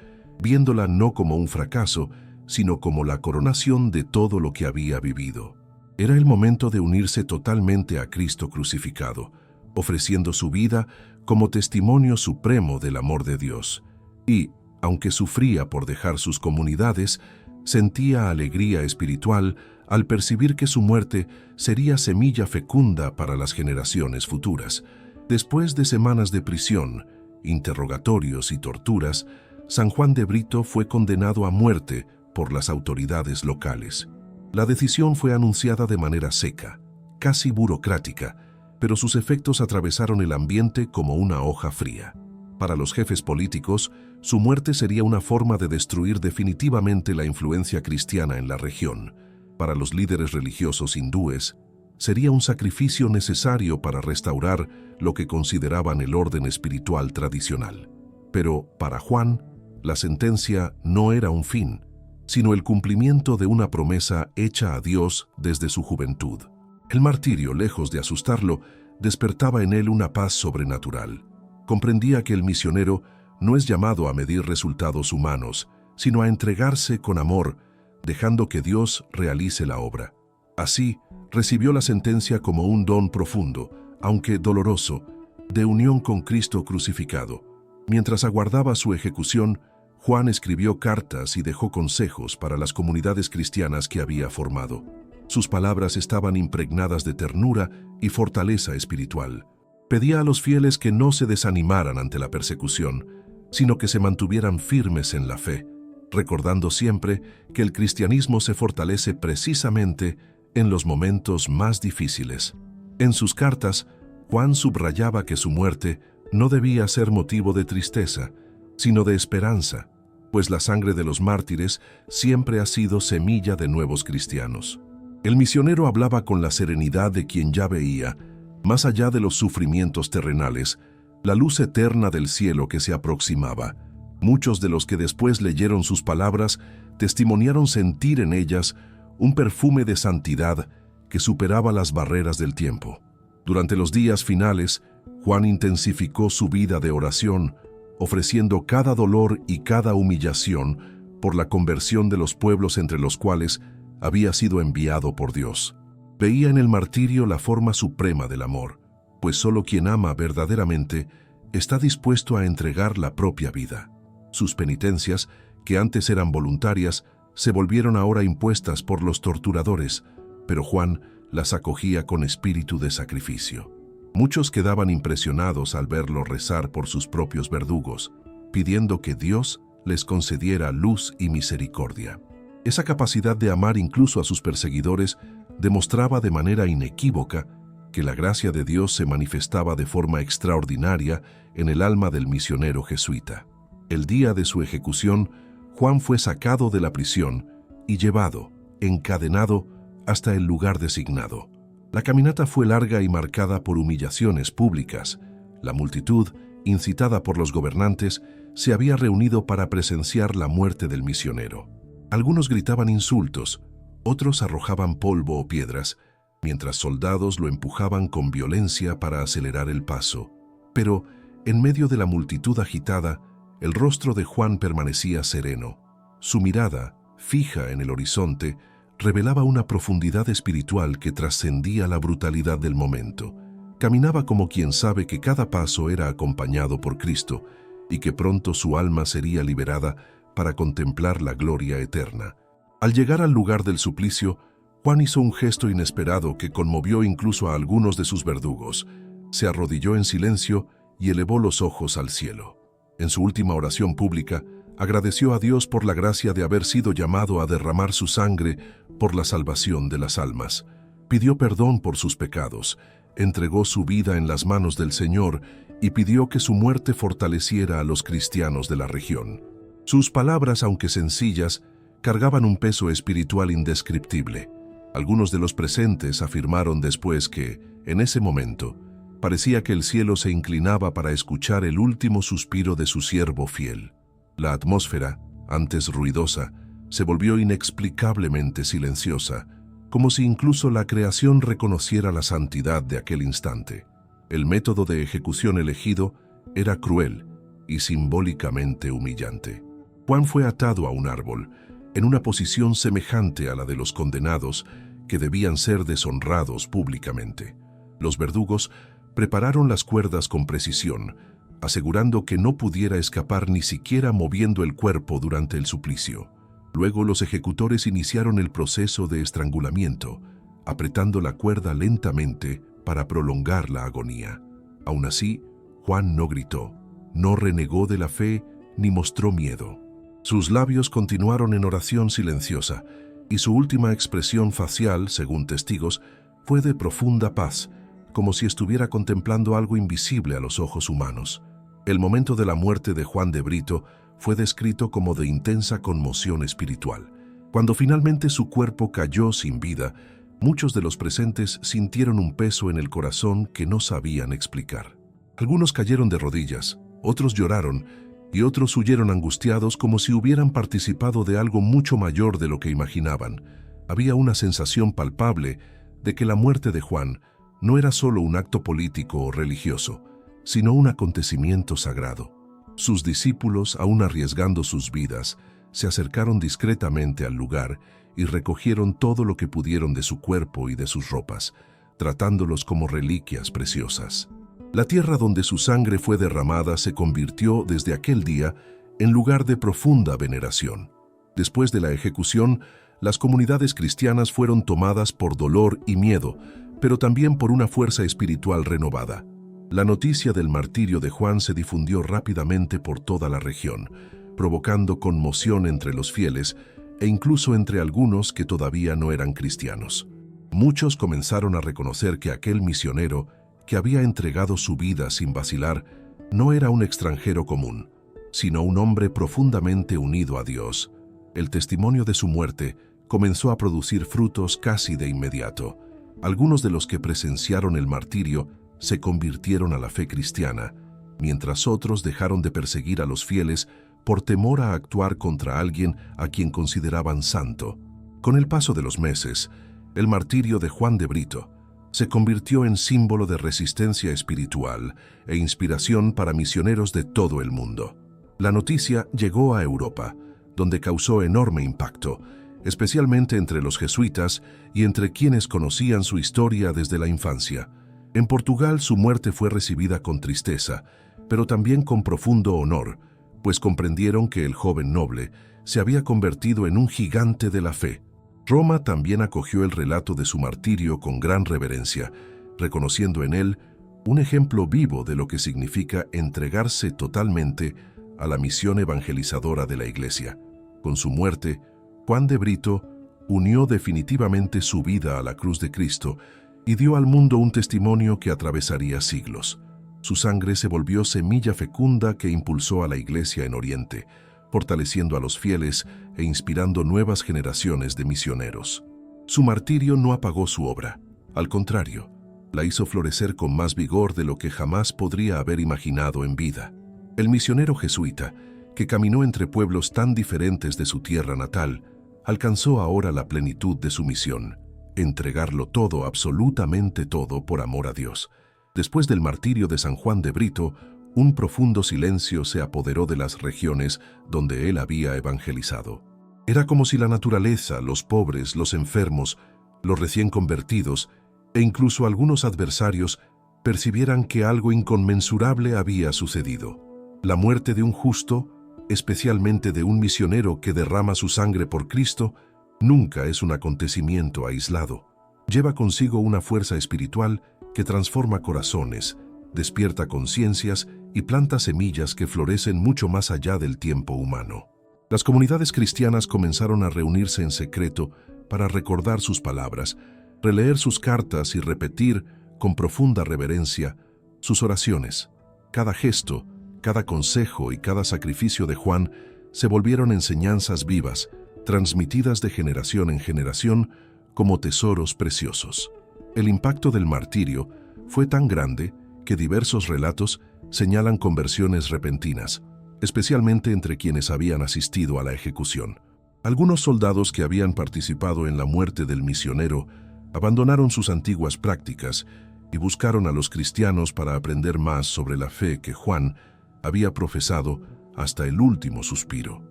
viéndola no como un fracaso, sino como la coronación de todo lo que había vivido. Era el momento de unirse totalmente a Cristo crucificado, ofreciendo su vida como testimonio supremo del amor de Dios. Y, aunque sufría por dejar sus comunidades, sentía alegría espiritual al percibir que su muerte sería semilla fecunda para las generaciones futuras. Después de semanas de prisión, interrogatorios y torturas, San Juan de Brito fue condenado a muerte por las autoridades locales. La decisión fue anunciada de manera seca, casi burocrática, pero sus efectos atravesaron el ambiente como una hoja fría. Para los jefes políticos, su muerte sería una forma de destruir definitivamente la influencia cristiana en la región. Para los líderes religiosos hindúes, sería un sacrificio necesario para restaurar lo que consideraban el orden espiritual tradicional. Pero, para Juan, la sentencia no era un fin, sino el cumplimiento de una promesa hecha a Dios desde su juventud. El martirio, lejos de asustarlo, despertaba en él una paz sobrenatural. Comprendía que el misionero no es llamado a medir resultados humanos, sino a entregarse con amor, dejando que Dios realice la obra. Así, recibió la sentencia como un don profundo, aunque doloroso, de unión con Cristo crucificado. Mientras aguardaba su ejecución, Juan escribió cartas y dejó consejos para las comunidades cristianas que había formado. Sus palabras estaban impregnadas de ternura y fortaleza espiritual. Pedía a los fieles que no se desanimaran ante la persecución, sino que se mantuvieran firmes en la fe, recordando siempre que el cristianismo se fortalece precisamente en los momentos más difíciles. En sus cartas, Juan subrayaba que su muerte no debía ser motivo de tristeza, sino de esperanza, pues la sangre de los mártires siempre ha sido semilla de nuevos cristianos. El misionero hablaba con la serenidad de quien ya veía, más allá de los sufrimientos terrenales, la luz eterna del cielo que se aproximaba. Muchos de los que después leyeron sus palabras testimoniaron sentir en ellas un perfume de santidad que superaba las barreras del tiempo. Durante los días finales, Juan intensificó su vida de oración, ofreciendo cada dolor y cada humillación por la conversión de los pueblos entre los cuales había sido enviado por Dios. Veía en el martirio la forma suprema del amor, pues solo quien ama verdaderamente está dispuesto a entregar la propia vida. Sus penitencias, que antes eran voluntarias, se volvieron ahora impuestas por los torturadores, pero Juan las acogía con espíritu de sacrificio. Muchos quedaban impresionados al verlo rezar por sus propios verdugos, pidiendo que Dios les concediera luz y misericordia. Esa capacidad de amar incluso a sus perseguidores demostraba de manera inequívoca que la gracia de Dios se manifestaba de forma extraordinaria en el alma del misionero jesuita. El día de su ejecución, Juan fue sacado de la prisión y llevado, encadenado, hasta el lugar designado. La caminata fue larga y marcada por humillaciones públicas. La multitud, incitada por los gobernantes, se había reunido para presenciar la muerte del misionero. Algunos gritaban insultos, otros arrojaban polvo o piedras, mientras soldados lo empujaban con violencia para acelerar el paso. Pero, en medio de la multitud agitada, el rostro de Juan permanecía sereno. Su mirada, fija en el horizonte, revelaba una profundidad espiritual que trascendía la brutalidad del momento. Caminaba como quien sabe que cada paso era acompañado por Cristo y que pronto su alma sería liberada para contemplar la gloria eterna. Al llegar al lugar del suplicio, Juan hizo un gesto inesperado que conmovió incluso a algunos de sus verdugos. Se arrodilló en silencio y elevó los ojos al cielo. En su última oración pública, agradeció a Dios por la gracia de haber sido llamado a derramar su sangre por la salvación de las almas. Pidió perdón por sus pecados, entregó su vida en las manos del Señor y pidió que su muerte fortaleciera a los cristianos de la región. Sus palabras, aunque sencillas, cargaban un peso espiritual indescriptible. Algunos de los presentes afirmaron después que, en ese momento, parecía que el cielo se inclinaba para escuchar el último suspiro de su siervo fiel. La atmósfera, antes ruidosa, se volvió inexplicablemente silenciosa, como si incluso la creación reconociera la santidad de aquel instante. El método de ejecución elegido era cruel y simbólicamente humillante. Juan fue atado a un árbol, en una posición semejante a la de los condenados que debían ser deshonrados públicamente. Los verdugos prepararon las cuerdas con precisión, asegurando que no pudiera escapar ni siquiera moviendo el cuerpo durante el suplicio. Luego los ejecutores iniciaron el proceso de estrangulamiento, apretando la cuerda lentamente para prolongar la agonía. Aún así, Juan no gritó, no renegó de la fe ni mostró miedo. Sus labios continuaron en oración silenciosa, y su última expresión facial, según testigos, fue de profunda paz, como si estuviera contemplando algo invisible a los ojos humanos. El momento de la muerte de Juan de Brito fue descrito como de intensa conmoción espiritual. Cuando finalmente su cuerpo cayó sin vida, muchos de los presentes sintieron un peso en el corazón que no sabían explicar. Algunos cayeron de rodillas, otros lloraron y otros huyeron angustiados como si hubieran participado de algo mucho mayor de lo que imaginaban. Había una sensación palpable de que la muerte de Juan no era solo un acto político o religioso, sino un acontecimiento sagrado. Sus discípulos, aún arriesgando sus vidas, se acercaron discretamente al lugar y recogieron todo lo que pudieron de su cuerpo y de sus ropas, tratándolos como reliquias preciosas. La tierra donde su sangre fue derramada se convirtió desde aquel día en lugar de profunda veneración. Después de la ejecución, las comunidades cristianas fueron tomadas por dolor y miedo, pero también por una fuerza espiritual renovada. La noticia del martirio de Juan se difundió rápidamente por toda la región, provocando conmoción entre los fieles e incluso entre algunos que todavía no eran cristianos. Muchos comenzaron a reconocer que aquel misionero, que había entregado su vida sin vacilar, no era un extranjero común, sino un hombre profundamente unido a Dios. El testimonio de su muerte comenzó a producir frutos casi de inmediato. Algunos de los que presenciaron el martirio se convirtieron a la fe cristiana, mientras otros dejaron de perseguir a los fieles por temor a actuar contra alguien a quien consideraban santo. Con el paso de los meses, el martirio de Juan de Brito se convirtió en símbolo de resistencia espiritual e inspiración para misioneros de todo el mundo. La noticia llegó a Europa, donde causó enorme impacto, especialmente entre los jesuitas y entre quienes conocían su historia desde la infancia. En Portugal su muerte fue recibida con tristeza, pero también con profundo honor, pues comprendieron que el joven noble se había convertido en un gigante de la fe. Roma también acogió el relato de su martirio con gran reverencia, reconociendo en él un ejemplo vivo de lo que significa entregarse totalmente a la misión evangelizadora de la Iglesia. Con su muerte, Juan de Brito unió definitivamente su vida a la cruz de Cristo y dio al mundo un testimonio que atravesaría siglos. Su sangre se volvió semilla fecunda que impulsó a la Iglesia en Oriente, fortaleciendo a los fieles e inspirando nuevas generaciones de misioneros. Su martirio no apagó su obra, al contrario, la hizo florecer con más vigor de lo que jamás podría haber imaginado en vida. El misionero jesuita, que caminó entre pueblos tan diferentes de su tierra natal, alcanzó ahora la plenitud de su misión, entregarlo todo, absolutamente todo, por amor a Dios. Después del martirio de San Juan de Brito, un profundo silencio se apoderó de las regiones donde él había evangelizado. Era como si la naturaleza, los pobres, los enfermos, los recién convertidos e incluso algunos adversarios percibieran que algo inconmensurable había sucedido. La muerte de un justo, especialmente de un misionero que derrama su sangre por Cristo, nunca es un acontecimiento aislado. Lleva consigo una fuerza espiritual que transforma corazones, despierta conciencias y planta semillas que florecen mucho más allá del tiempo humano. Las comunidades cristianas comenzaron a reunirse en secreto para recordar sus palabras, releer sus cartas y repetir con profunda reverencia sus oraciones. Cada gesto, cada consejo y cada sacrificio de Juan se volvieron enseñanzas vivas, transmitidas de generación en generación como tesoros preciosos. El impacto del martirio fue tan grande que diversos relatos señalan conversiones repentinas, especialmente entre quienes habían asistido a la ejecución. Algunos soldados que habían participado en la muerte del misionero abandonaron sus antiguas prácticas y buscaron a los cristianos para aprender más sobre la fe que Juan había profesado hasta el último suspiro.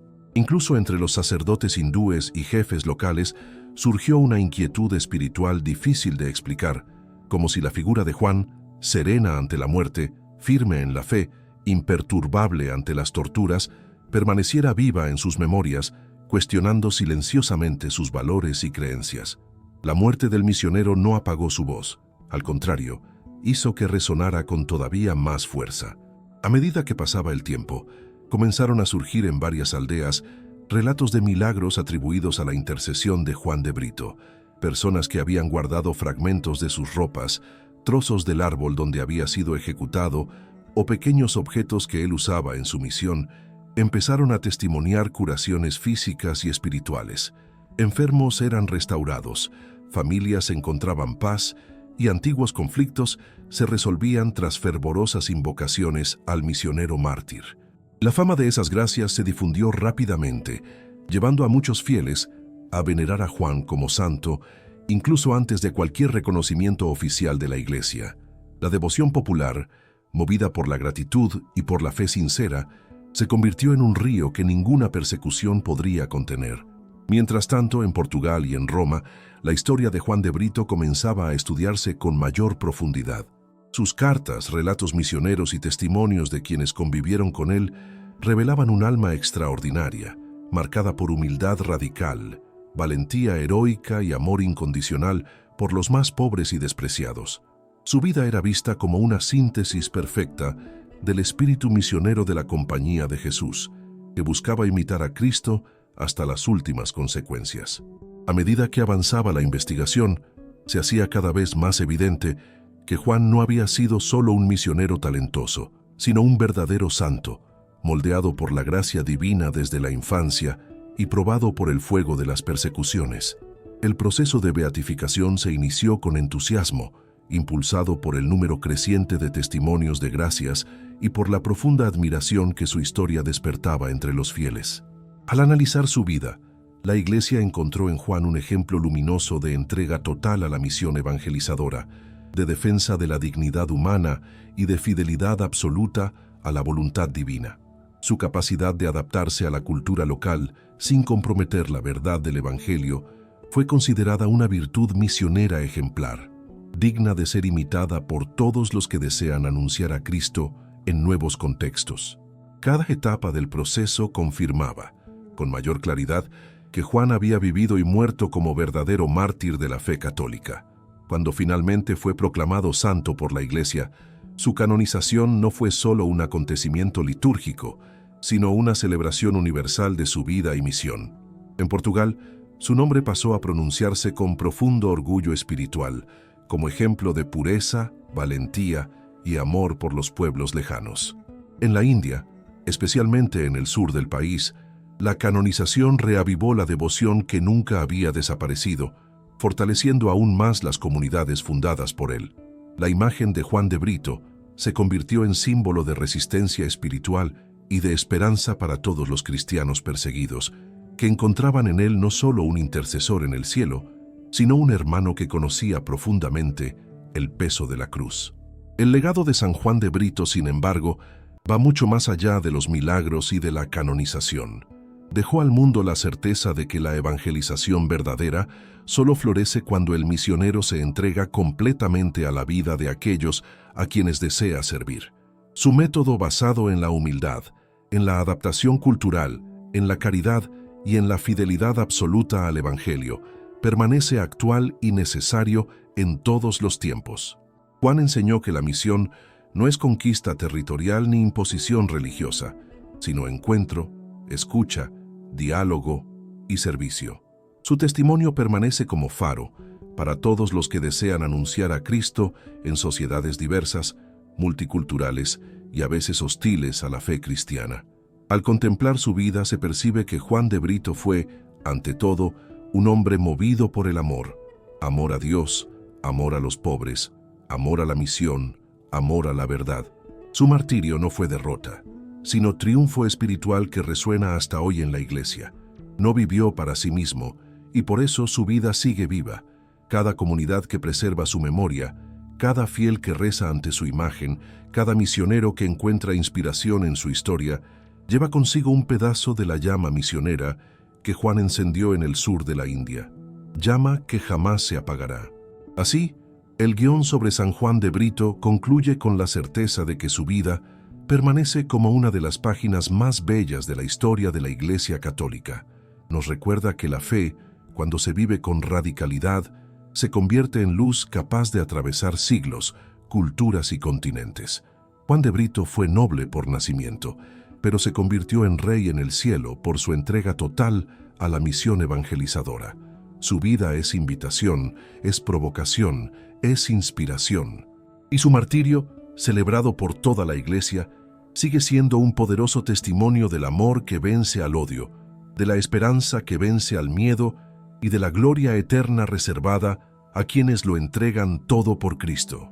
Incluso entre los sacerdotes hindúes y jefes locales surgió una inquietud espiritual difícil de explicar, como si la figura de Juan, serena ante la muerte, firme en la fe, imperturbable ante las torturas, permaneciera viva en sus memorias, cuestionando silenciosamente sus valores y creencias. La muerte del misionero no apagó su voz, al contrario, hizo que resonara con todavía más fuerza. A medida que pasaba el tiempo, comenzaron a surgir en varias aldeas relatos de milagros atribuidos a la intercesión de Juan de Brito, personas que habían guardado fragmentos de sus ropas, trozos del árbol donde había sido ejecutado o pequeños objetos que él usaba en su misión, empezaron a testimoniar curaciones físicas y espirituales. Enfermos eran restaurados, familias encontraban paz y antiguos conflictos se resolvían tras fervorosas invocaciones al misionero mártir. La fama de esas gracias se difundió rápidamente, llevando a muchos fieles a venerar a Juan como santo, incluso antes de cualquier reconocimiento oficial de la Iglesia. La devoción popular, movida por la gratitud y por la fe sincera, se convirtió en un río que ninguna persecución podría contener. Mientras tanto, en Portugal y en Roma, la historia de Juan de Brito comenzaba a estudiarse con mayor profundidad. Sus cartas, relatos misioneros y testimonios de quienes convivieron con él revelaban un alma extraordinaria, marcada por humildad radical, valentía heroica y amor incondicional por los más pobres y despreciados. Su vida era vista como una síntesis perfecta del espíritu misionero de la Compañía de Jesús, que buscaba imitar a Cristo hasta las últimas consecuencias. A medida que avanzaba la investigación, se hacía cada vez más evidente que Juan no había sido solo un misionero talentoso, sino un verdadero santo, moldeado por la gracia divina desde la infancia y probado por el fuego de las persecuciones. El proceso de beatificación se inició con entusiasmo, impulsado por el número creciente de testimonios de gracias y por la profunda admiración que su historia despertaba entre los fieles. Al analizar su vida, la Iglesia encontró en Juan un ejemplo luminoso de entrega total a la misión evangelizadora, de defensa de la dignidad humana y de fidelidad absoluta a la voluntad divina. Su capacidad de adaptarse a la cultura local sin comprometer la verdad del Evangelio fue considerada una virtud misionera ejemplar, digna de ser imitada por todos los que desean anunciar a Cristo en nuevos contextos. Cada etapa del proceso confirmaba, con mayor claridad, que Juan había vivido y muerto como verdadero mártir de la fe católica. Cuando finalmente fue proclamado santo por la Iglesia, su canonización no fue solo un acontecimiento litúrgico, sino una celebración universal de su vida y misión. En Portugal, su nombre pasó a pronunciarse con profundo orgullo espiritual, como ejemplo de pureza, valentía y amor por los pueblos lejanos. En la India, especialmente en el sur del país, la canonización reavivó la devoción que nunca había desaparecido, fortaleciendo aún más las comunidades fundadas por él. La imagen de Juan de Brito se convirtió en símbolo de resistencia espiritual y de esperanza para todos los cristianos perseguidos, que encontraban en él no solo un intercesor en el cielo, sino un hermano que conocía profundamente el peso de la cruz. El legado de San Juan de Brito, sin embargo, va mucho más allá de los milagros y de la canonización. Dejó al mundo la certeza de que la evangelización verdadera solo florece cuando el misionero se entrega completamente a la vida de aquellos a quienes desea servir. Su método, basado en la humildad, en la adaptación cultural, en la caridad y en la fidelidad absoluta al Evangelio, permanece actual y necesario en todos los tiempos. Juan enseñó que la misión no es conquista territorial ni imposición religiosa, sino encuentro, escucha, diálogo y servicio. Su testimonio permanece como faro para todos los que desean anunciar a Cristo en sociedades diversas, multiculturales y a veces hostiles a la fe cristiana. Al contemplar su vida se percibe que Juan de Brito fue, ante todo, un hombre movido por el amor. Amor a Dios, amor a los pobres, amor a la misión, amor a la verdad. Su martirio no fue derrota, sino triunfo espiritual que resuena hasta hoy en la Iglesia. No vivió para sí mismo, y por eso su vida sigue viva. Cada comunidad que preserva su memoria, cada fiel que reza ante su imagen, cada misionero que encuentra inspiración en su historia, lleva consigo un pedazo de la llama misionera que Juan encendió en el sur de la India. Llama que jamás se apagará. Así, el guión sobre San Juan de Brito concluye con la certeza de que su vida permanece como una de las páginas más bellas de la historia de la Iglesia Católica. Nos recuerda que la fe, cuando se vive con radicalidad, se convierte en luz capaz de atravesar siglos, culturas y continentes. Juan de Brito fue noble por nacimiento, pero se convirtió en rey en el cielo por su entrega total a la misión evangelizadora. Su vida es invitación, es provocación, es inspiración. Y su martirio, celebrado por toda la Iglesia, sigue siendo un poderoso testimonio del amor que vence al odio, de la esperanza que vence al miedo y de la gloria eterna reservada a quienes lo entregan todo por Cristo.